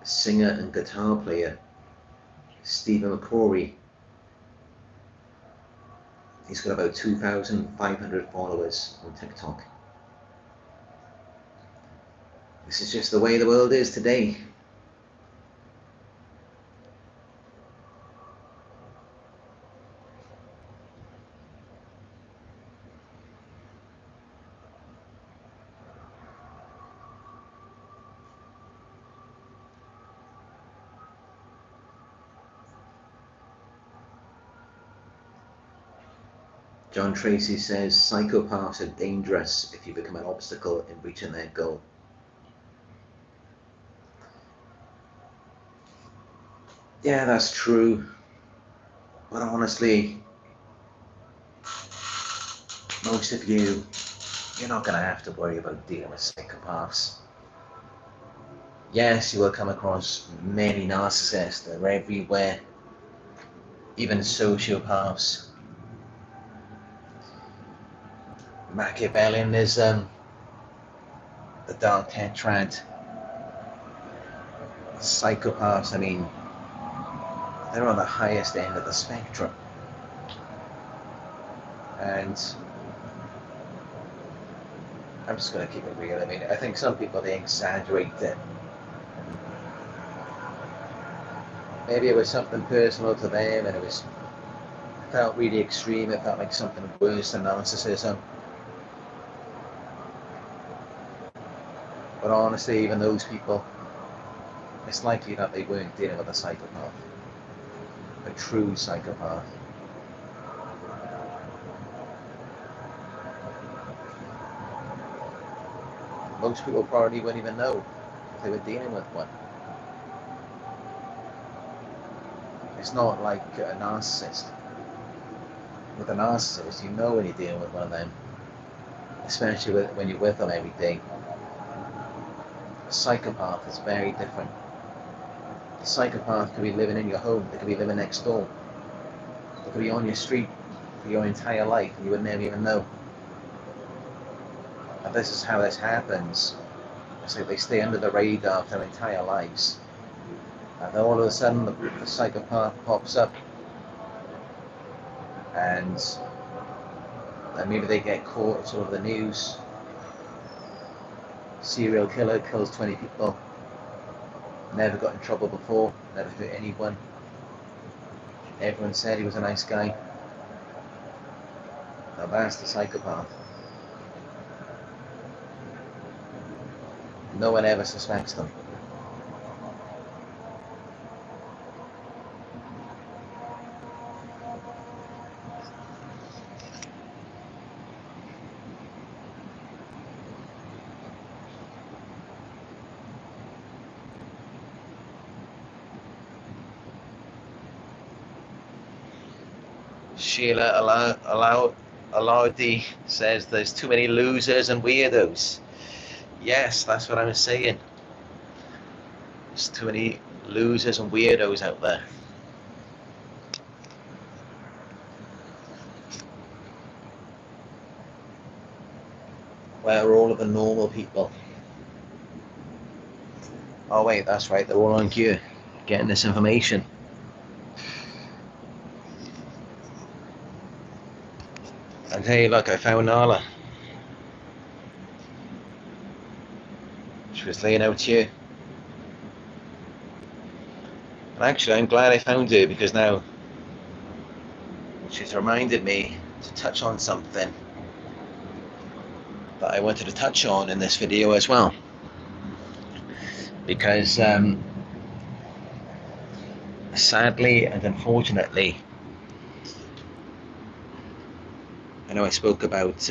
singer and guitar player, Stephen McCrory. He's got about 2,500 followers on TikTok. This is just the way the world is today. John Tracy says psychopaths are dangerous if you become an obstacle in reaching their goal. Yeah, that's true. But honestly, most of you, you're not going to have to worry about dealing with psychopaths. Yes, you will come across many narcissists. They're everywhere. Even sociopaths. Machiavellianism, the dark tetrad, psychopaths, I mean, they're on the highest end of the spectrum. And I'm just going to keep it real. I mean, I think some people, they exaggerate it. Maybe it was something personal to them and it felt really extreme. It felt like something worse than narcissism. But honestly, even those people, it's likely that they weren't dealing with a psychopath, a true psychopath. Most people probably wouldn't even know if they were dealing with one. It's not like a narcissist. With a narcissist, you know when you're dealing with one of them, especially when you're with them every day. A psychopath is very different. A psychopath could be living in your home, they could be living next door, they could be on your street for your entire life and you would never even know. And this is how this happens. It's like they stay under the radar for their entire lives. And then all of a sudden the psychopath pops up and maybe they get caught in sort of the news. Serial killer kills 20 people, never got in trouble before, never hurt anyone. Everyone said he was a nice guy. Now that's the psychopath. No one ever suspects them. Sheila Alaudi says there's too many losers and weirdos. Yes, that's what I was saying. There's too many losers and weirdos out there. Where are all of the normal people? Oh wait, that's right, they're all on queue, getting this information. And hey, look, I found Nala. She was laying out here. And actually, I'm glad I found her, because now she's reminded me to touch on something that I wanted to touch on in this video as well. Because sadly and unfortunately, I know I spoke about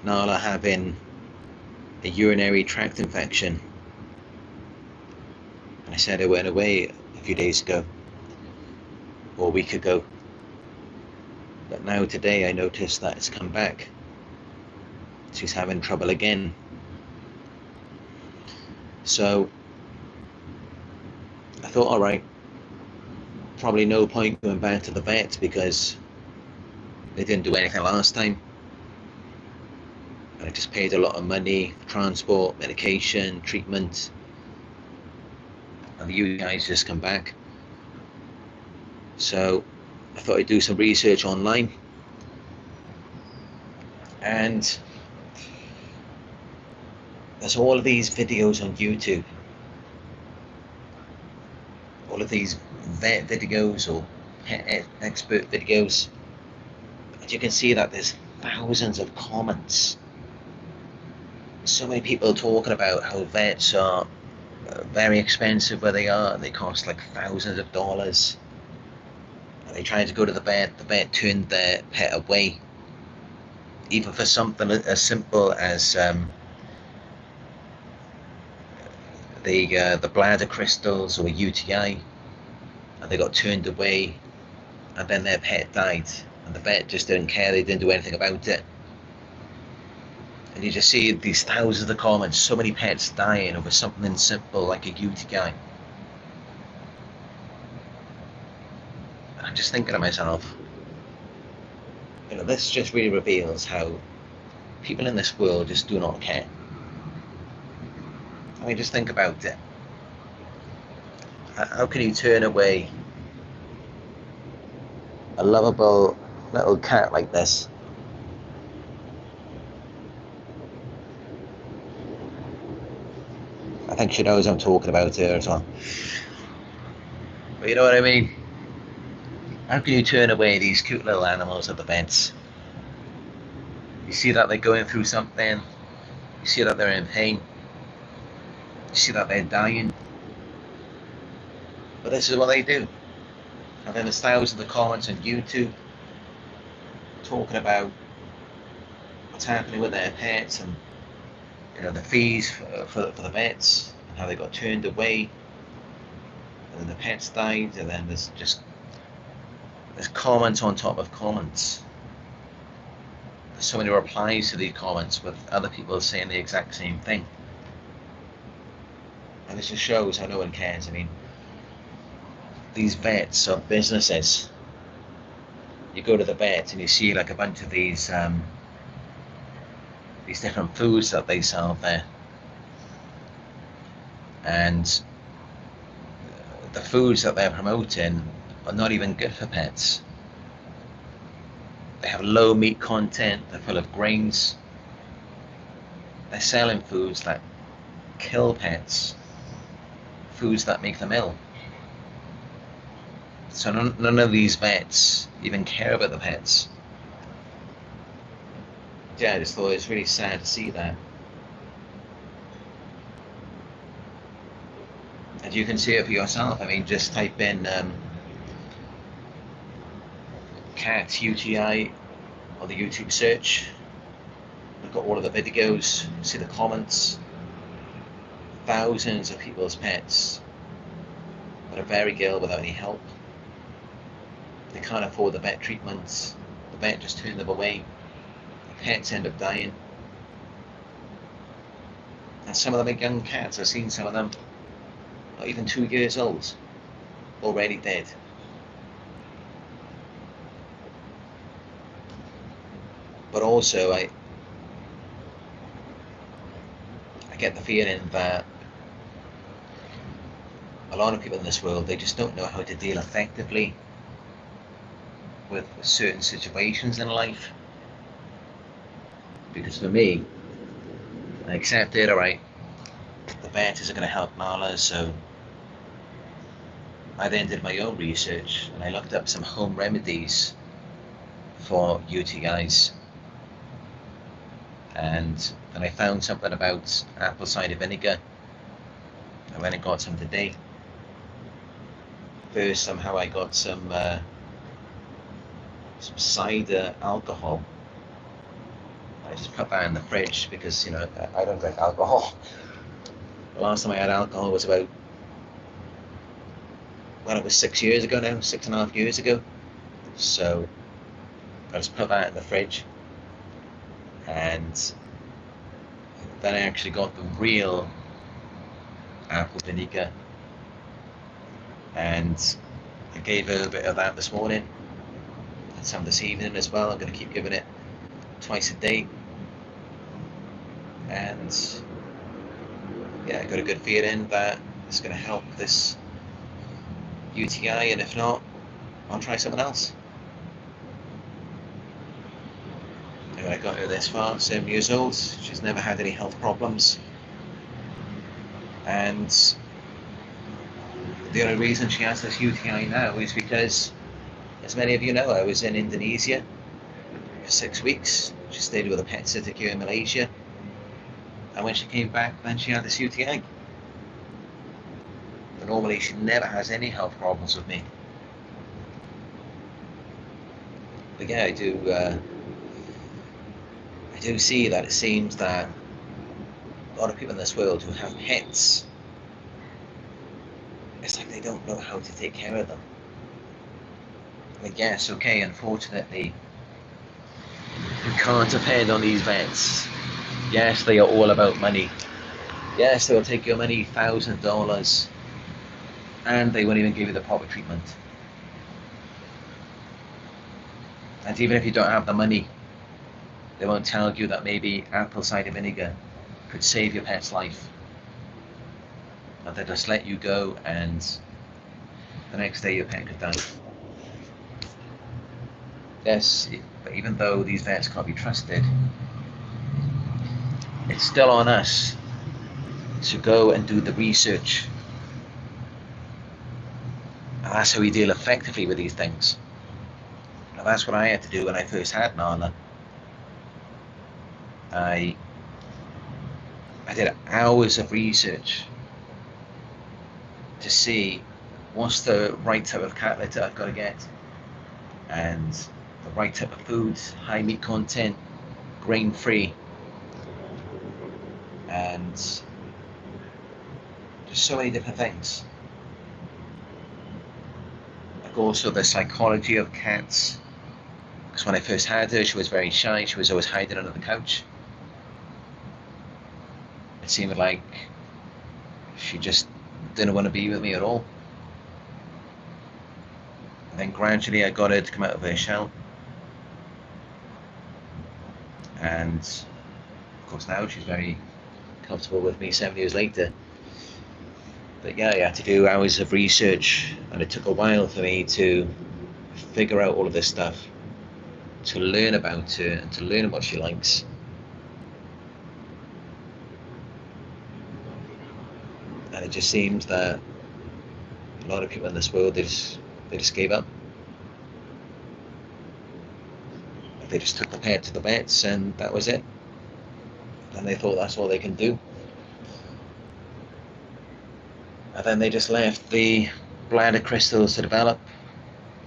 Nala having a urinary tract infection, and I said it went away a few days ago, or a week ago, but now today I noticed that it's come back. She's having trouble again. So I thought, all right, probably no point going back to the vet, because they didn't do anything last time. I just paid a lot of money for transport, medication, treatment, and the UTI's just come back. So I thought I'd do some research online, and there's all of these videos on YouTube, all of these vet videos or pet expert videos, and you can see that there's thousands of comments. So many people talking about how vets are very expensive where they are. They cost like thousands of dollars, and they tried to go to the vet turned their pet away, even for something as simple as the bladder crystals or UTI, and they got turned away, and then their pet died, and the vet just didn't care. They didn't do anything about it. And you just see these thousands of comments, so many pets dying over something simple like a UTI. And I'm just thinking to myself, you know, this just really reveals how people in this world just do not care. I mean, just think about it. How can you turn away a lovable little cat like this? I think she knows I'm talking about her as well. But you know what I mean? How can you turn away these cute little animals at the vets? You see that they're going through something. You see that they're in pain. You see that they're dying. But this is what they do. And then there's thousands of comments on YouTube talking about what's happening with their pets, and you know, the fees for the vets, and how they got turned away, and then the pets died, and then there's comments on top of comments. There's so many replies to these comments with other people saying the exact same thing, and this just shows how no one cares. I mean, these vets are businesses. You go to the vet and you see like a bunch of these different foods that they sell there, and the foods that they're promoting are not even good for pets. They have low meat content, they're full of grains. They're selling foods that kill pets, foods that make them ill. So none of these vets even care about the pets. Yeah, I just thought it's really sad to see that. And you can see it for yourself. I mean, just type in cat UTI on the YouTube search. Look at all of the videos, see the comments. Thousands of people's pets that are very ill without any help. They can't afford the vet treatments. The vet just turned them away. The pets end up dying. And some of them are young cats. I've seen some of them not even 2 years old, already dead. But also I get the feeling that a lot of people in this world, they just don't know how to deal effectively with certain situations in life. Because for me, I accepted, alright, the vet isn't going to help Nala, so I then did my own research and I looked up some home remedies for UTIs, and then I found something about apple cider vinegar. I went and got some today. First, somehow I got some cider alcohol. I just put that in the fridge because, you know, I don't drink alcohol. The last time I had alcohol was about, well, it was 6 years ago now, 6.5 years ago. So I just put that in the fridge, and then I actually got the real apple vinegar, and I gave her a bit of that this morning and some this evening as well. I'm going to keep giving it twice a day, and yeah, I got a good feeling that it's going to help this UTI, and if not, I'll try something else. And I got her this far, 7 years old. She's never had any health problems, and the only reason she has this UTI now is because, as many of you know, I was in Indonesia for 6 weeks. She stayed with a pet sitter here in Malaysia, and when she came back, then she had this UTI. But normally she never has any health problems with me. But yeah, I do see that it seems that a lot of people in this world who have pets, it's like they don't know how to take care of them. Like, yes, okay, unfortunately, you can't depend on these vets. Yes, they are all about money. Yes, they will take your money, $1,000, and they won't even give you the proper treatment. And even if you don't have the money, they won't tell you that maybe apple cider vinegar could save your pet's life. But they just let you go, and the next day your pet could die. Yes, but even though these vets can't be trusted, it's still on us to go and do the research. And that's how we deal effectively with these things. Now, that's what I had to do when I first had Nala. I did hours of research to see what's the right type of cat litter I've got to get, and the right type of food, high meat content, grain free, and just so many different things. Like also the psychology of cats, because when I first had her, she was very shy. She was always hiding under the couch. It seemed like she just didn't want to be with me at all. And then gradually I got her to come out of her shell, and of course now she's very comfortable with me 7 years later. But yeah, I had to do hours of research, and it took a while for me to figure out all of this stuff, to learn about her and to learn what she likes. And it just seems that a lot of people in this world, they just gave up. They just took the pet to the vets, and that was it. And they thought that's all they can do. And then they just left the bladder crystals to develop,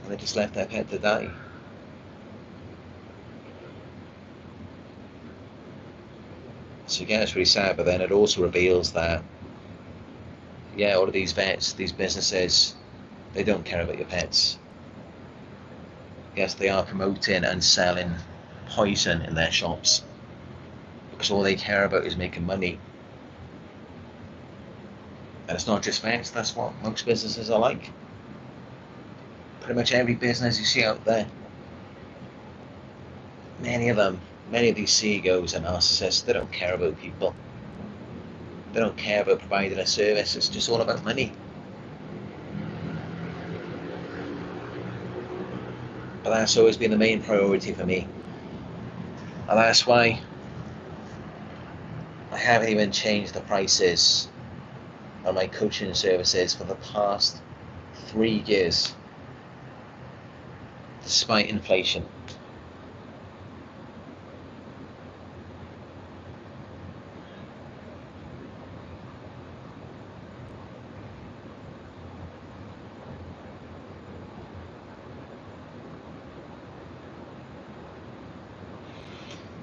and they just left their pet to die. So yeah, it's really sad, but then it also reveals that, yeah, all of these vets, these businesses, they don't care about your pets. Yes, they are promoting and selling poison in their shops, because all they care about is making money. And it's not just banks, that's what most businesses are like. Pretty much every business you see out there, many of these CEOs are narcissists. They don't care about people. They don't care about providing a service. It's just all about money. But that's always been the main priority for me. And that's why I haven't even changed the prices on my coaching services for the past 3 years, despite inflation.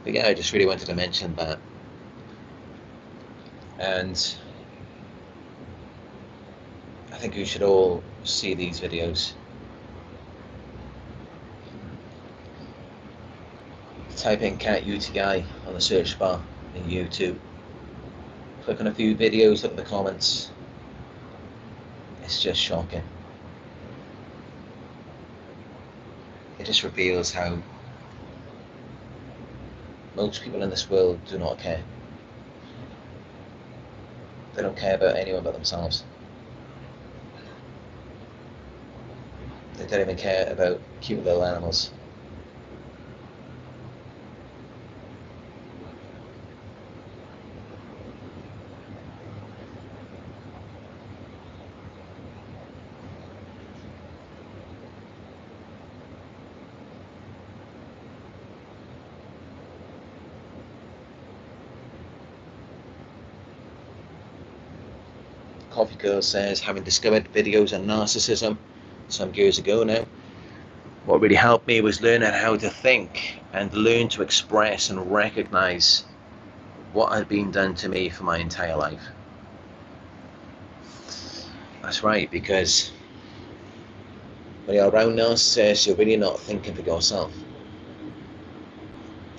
But yeah, I just really wanted to mention that. And I think you should all see these videos. Type in cat UTI on the search bar in YouTube. Click on a few videos, look at the comments. It's just shocking. It just reveals how most people in this world do not care. They don't care about anyone but themselves. They don't even care about cute little animals. Coffee Girl says, having discovered videos on narcissism some years ago now, what really helped me was learning how to think and learn to express and recognize what had been done to me for my entire life. That's right, because when you're around narcissists, you're really not thinking for yourself.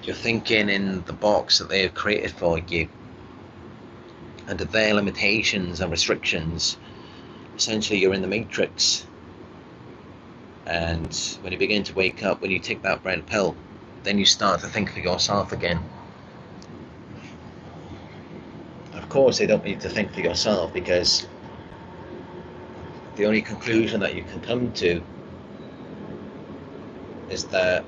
You're thinking in the box that they have created for you, under their limitations and restrictions. Essentially, you're in the matrix. And when you begin to wake up, when you take that red pill, then you start to think for yourself again. Of course, they don't need to think for yourself, because the only conclusion that you can come to is that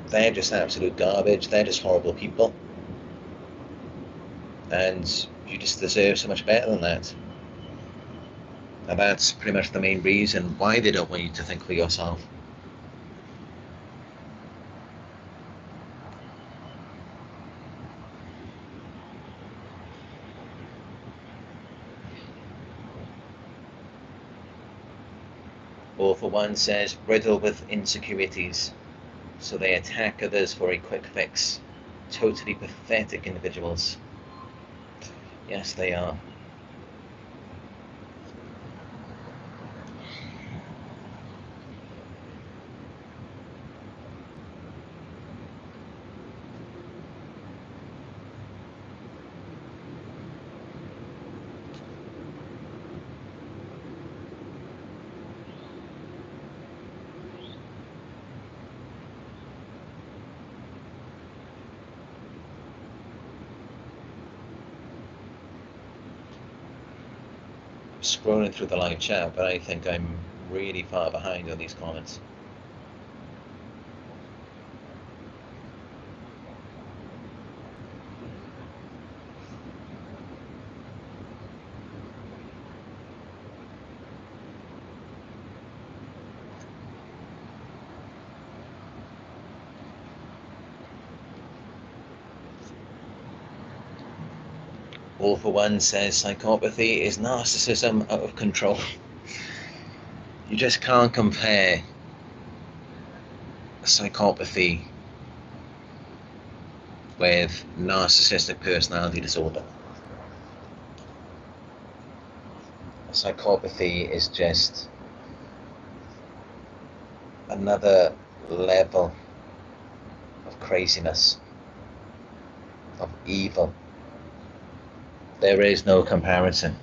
they're just absolute garbage, they're just horrible people, and you just deserve so much better than that. And that's pretty much the main reason why they don't want you to think for yourself. All for One says, riddled with insecurities, so they attack others for a quick fix. Totally pathetic individuals. Yes, they are. Scrolling through the live chat, but I think I'm really far behind on these comments. All for One says, psychopathy is narcissism out of control. You just can't compare psychopathy with narcissistic personality disorder. Psychopathy is just another level of craziness, of evil. There is no comparison.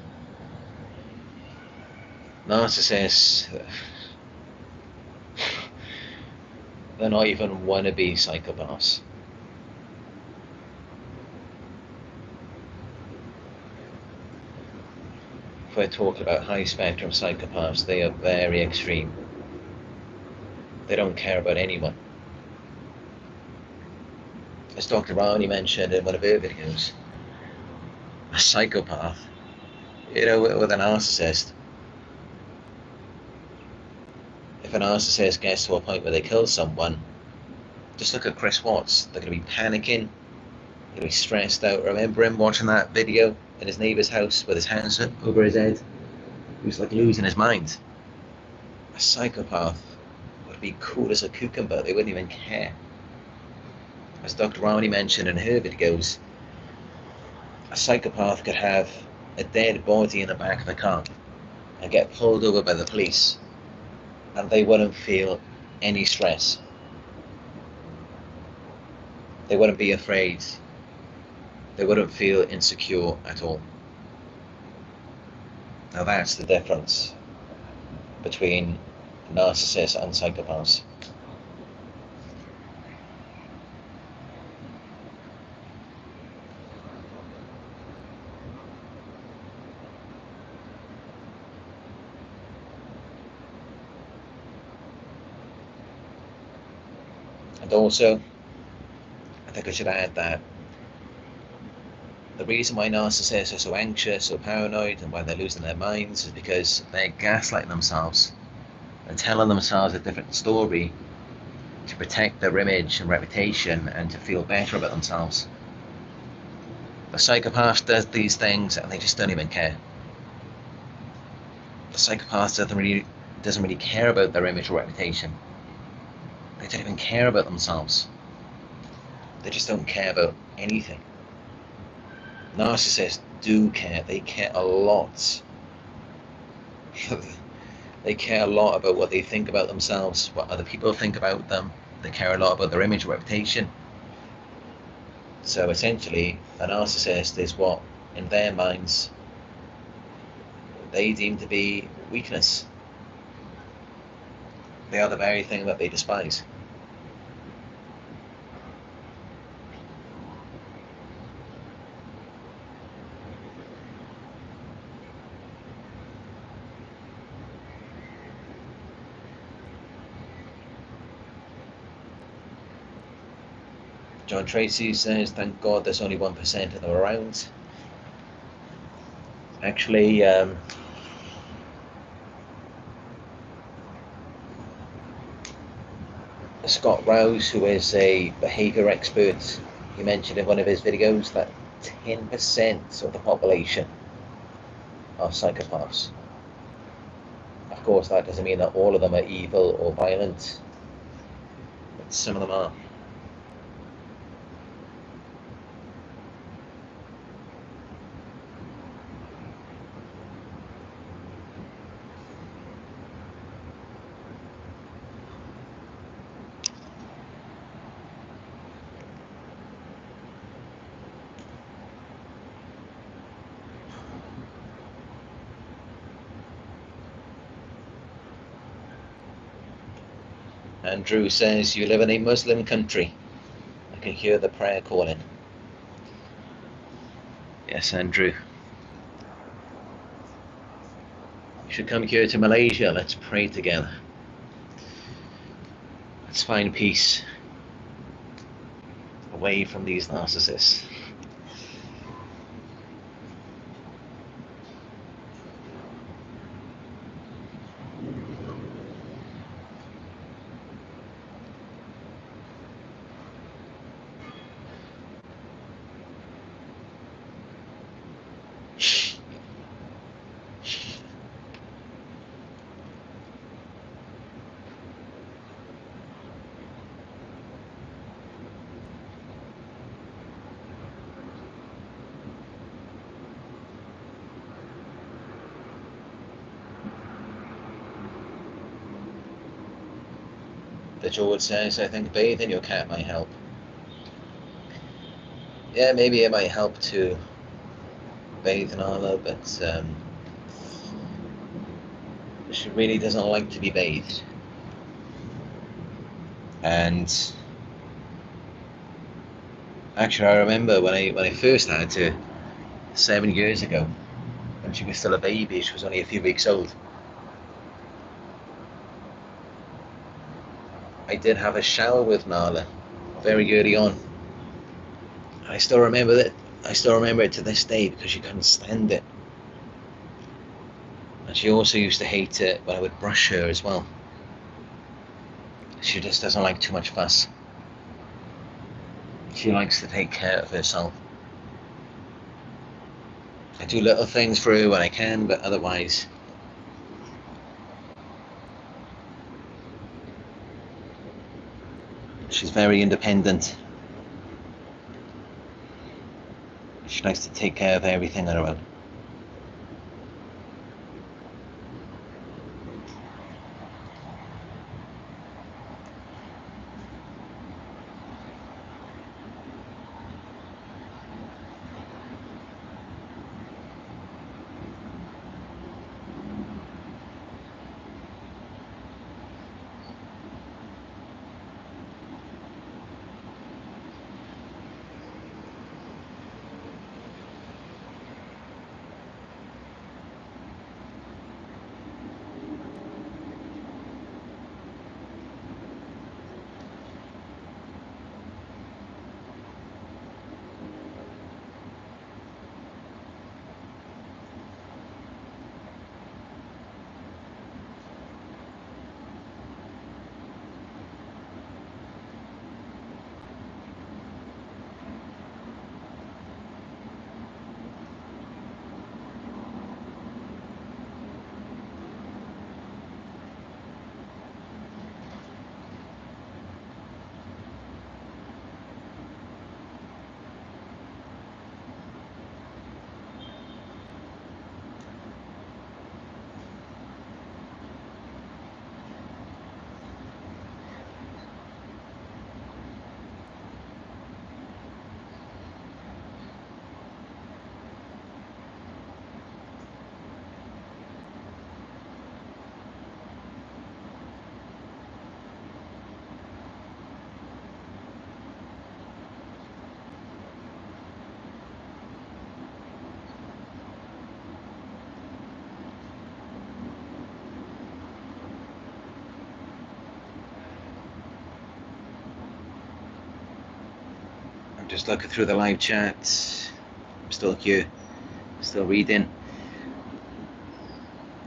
Narcissists, they're not even wannabe psychopaths. If we're talking about high spectrum psychopaths, they are very extreme. They don't care about anyone. As Dr. Rani mentioned in one of her videos, a psychopath, with a narcissist, if a narcissist gets to a point where they kill someone, just look at Chris Watts. They're going to be panicking, they're going to be stressed out. Remember him watching that video in his neighbour's house with his hands over his head? He was like losing his mind. A psychopath would be cool as a cucumber. They wouldn't even care. As Dr. Rani mentioned in her videos, a psychopath could have a dead body in the back of the car and get pulled over by the police, and they wouldn't feel any stress. They wouldn't be afraid. They wouldn't feel insecure at all. Now that's the difference between narcissists and psychopaths. And also, I think I should add that the reason why narcissists are so anxious or paranoid and why they're losing their minds is because they're gaslighting themselves and telling themselves a different story to protect their image and reputation and to feel better about themselves. The psychopath does these things and they just don't even care. The psychopath doesn't really care about their image or reputation. They don't even care about themselves. They just don't care about anything. Narcissists do care. They care a lot. They care a lot about what they think about themselves, what other people think about them. They care a lot about their image and reputation. So essentially, a narcissist is what, in their minds, they deem to be weakness. They are the very thing that they despise. John Tracy says, thank God there's only 1% of them around. Actually, Scott Rouse, who is a behaviour expert, he mentioned in one of his videos that 10% of the population are psychopaths. Of course, that doesn't mean that all of them are evil or violent, but some of them are. Andrew says, you live in a Muslim country. I can hear the prayer calling. Yes, Andrew. You should come here to Malaysia. Let's pray together. Let's find peace away from these narcissists. The George says, I think bathing your cat might help. Yeah, maybe it might help to bathe Nala, but she really doesn't like to be bathed. And actually, I remember when I first had her 7 years ago, when she was still a baby. She was only a few weeks old. I did have a shower with Nala very early on. I still remember that. I still remember it to this day because she couldn't stand it. And she also used to hate it when I would brush her as well. She just doesn't like too much fuss. She likes to take care of herself. I do little things for her when I can, but otherwise she's very independent. She likes to take care of everything on her own. I'm just looking through the live chat. I'm still here, still reading.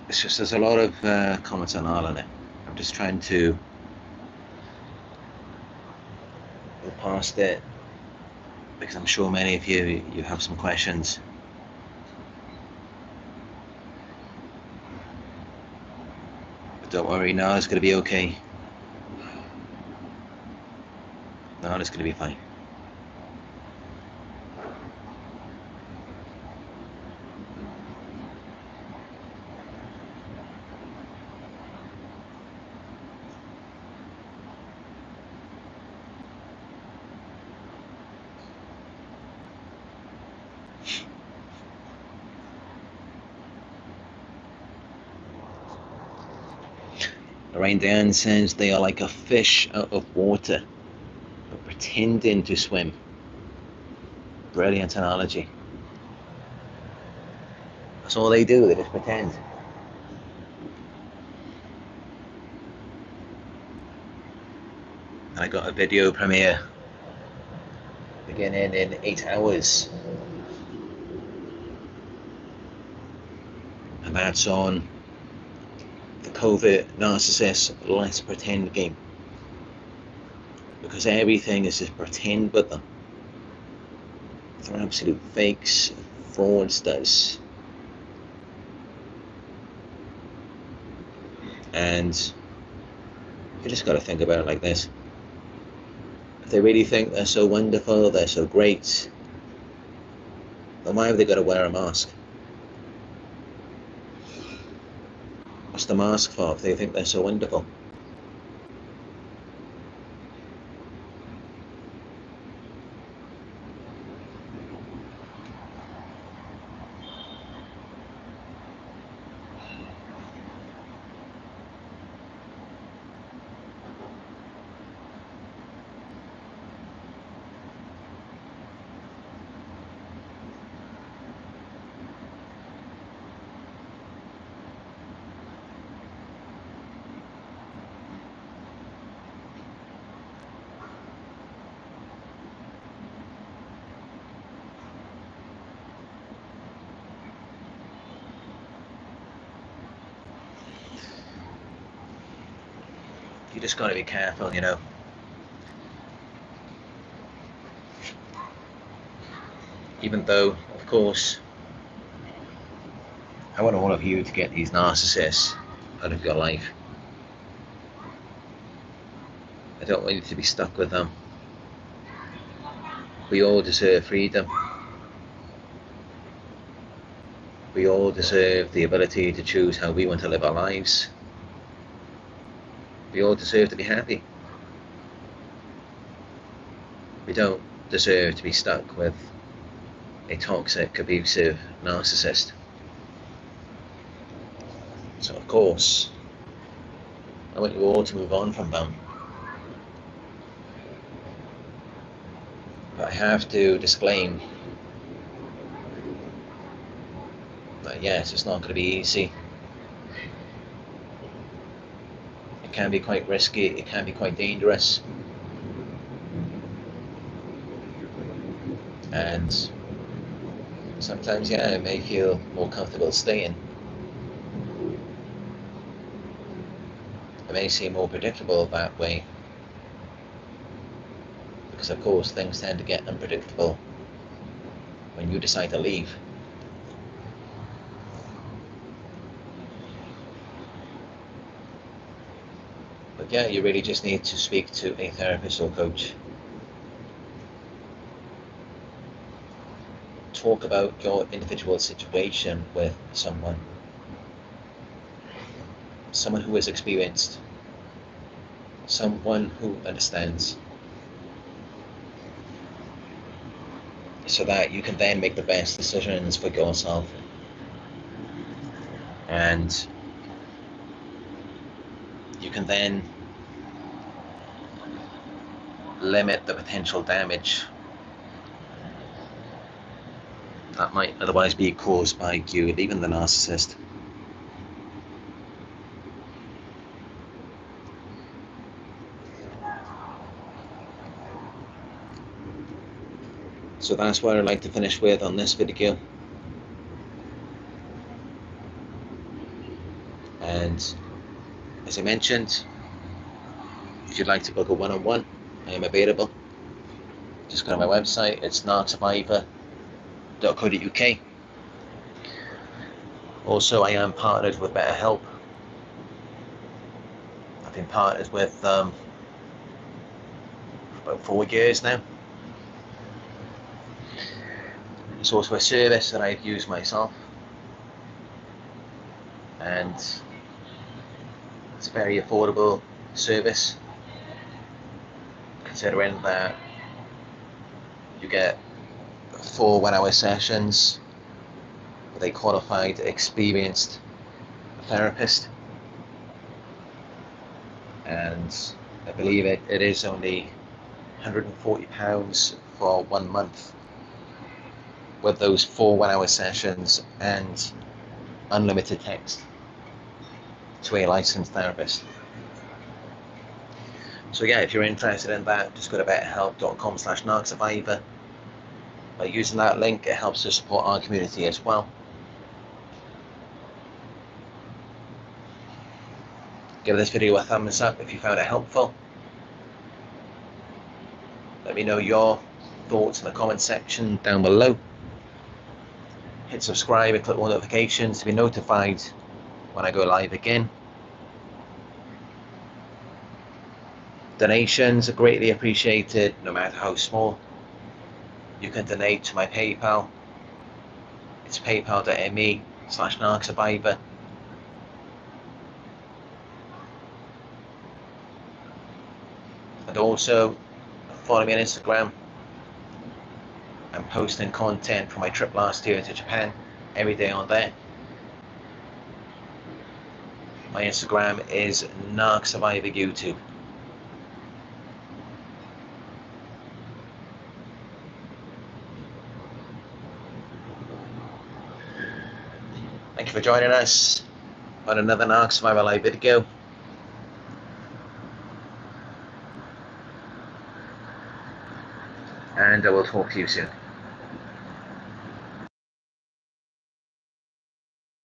It's just there's a lot of comments on all of it. I'm just trying to go past it because I'm sure many of you have some questions. But don't worry, Nala's going to be okay. Nala's going to be fine. Lorraine Dan says they are like a fish out of water, but pretending to swim. Brilliant analogy. That's all they do, they just pretend. And I got a video premiere beginning in 8 hours. And that's on the covert narcissist let's pretend game. Because everything is just pretend with them. They're absolute fakes, fraudsters. And you just got to think about it like this. If they really think they're so wonderful, they're so great, then why have they got to wear a mask? What's the mask for if they think they're so wonderful? you just got to be careful, you know. Even though, of course, I want all of you to get these narcissists out of your life. I don't want you to be stuck with them. We all deserve freedom. We all deserve the ability to choose how we want to live our lives. We all deserve to be happy. We don't deserve to be stuck with a toxic, abusive narcissist. So of course, I want you all to move on from them. But I have to disclaim that yes, it's not going to be easy. It can be quite risky, it can be quite dangerous. And sometimes, yeah, it may feel more comfortable staying. It may seem more predictable that way. Because of course, things tend to get unpredictable when you decide to leave. But yeah, you really just need to speak to a therapist or coach. Talk about your individual situation with someone who is experienced, someone who understands, so that you can then make the best decisions for yourself. And you can then limit the potential damage that might otherwise be caused by you leaving the narcissist. So that's what I'd like to finish with on this video. And as I mentioned, if you'd like to book a one-on-one, I am available. Just go to my website, it's narcsurvivor.co.uk. Also, I am partnered with BetterHelp. I've been partnered with them for about 4 years now. It's also a service that I've used myself, and it's a very affordable service, considering that you get 4 one-hour sessions with a qualified, experienced therapist, and I believe it is only £140 for 1 month, with those 4 one-hour sessions and unlimited text to a licensed therapist. So yeah, if you're interested in that, just go to betterhelp.com/narcsurvivor. By using that link, it helps to support our community as well. Give this video a thumbs up if you found it helpful. Let me know your thoughts in the comment section down below. Hit subscribe and click all notifications to be notified when I go live again. Donations are greatly appreciated, no matter how small. You can donate to my PayPal. It's paypal.me/narcsurvivor. And also follow me on Instagram. I'm posting content from my trip last year to Japan every day on there. My Instagram is Narc Survivor YouTube. Thank you for joining us on another Narc Survivor live video. And I will talk to you soon.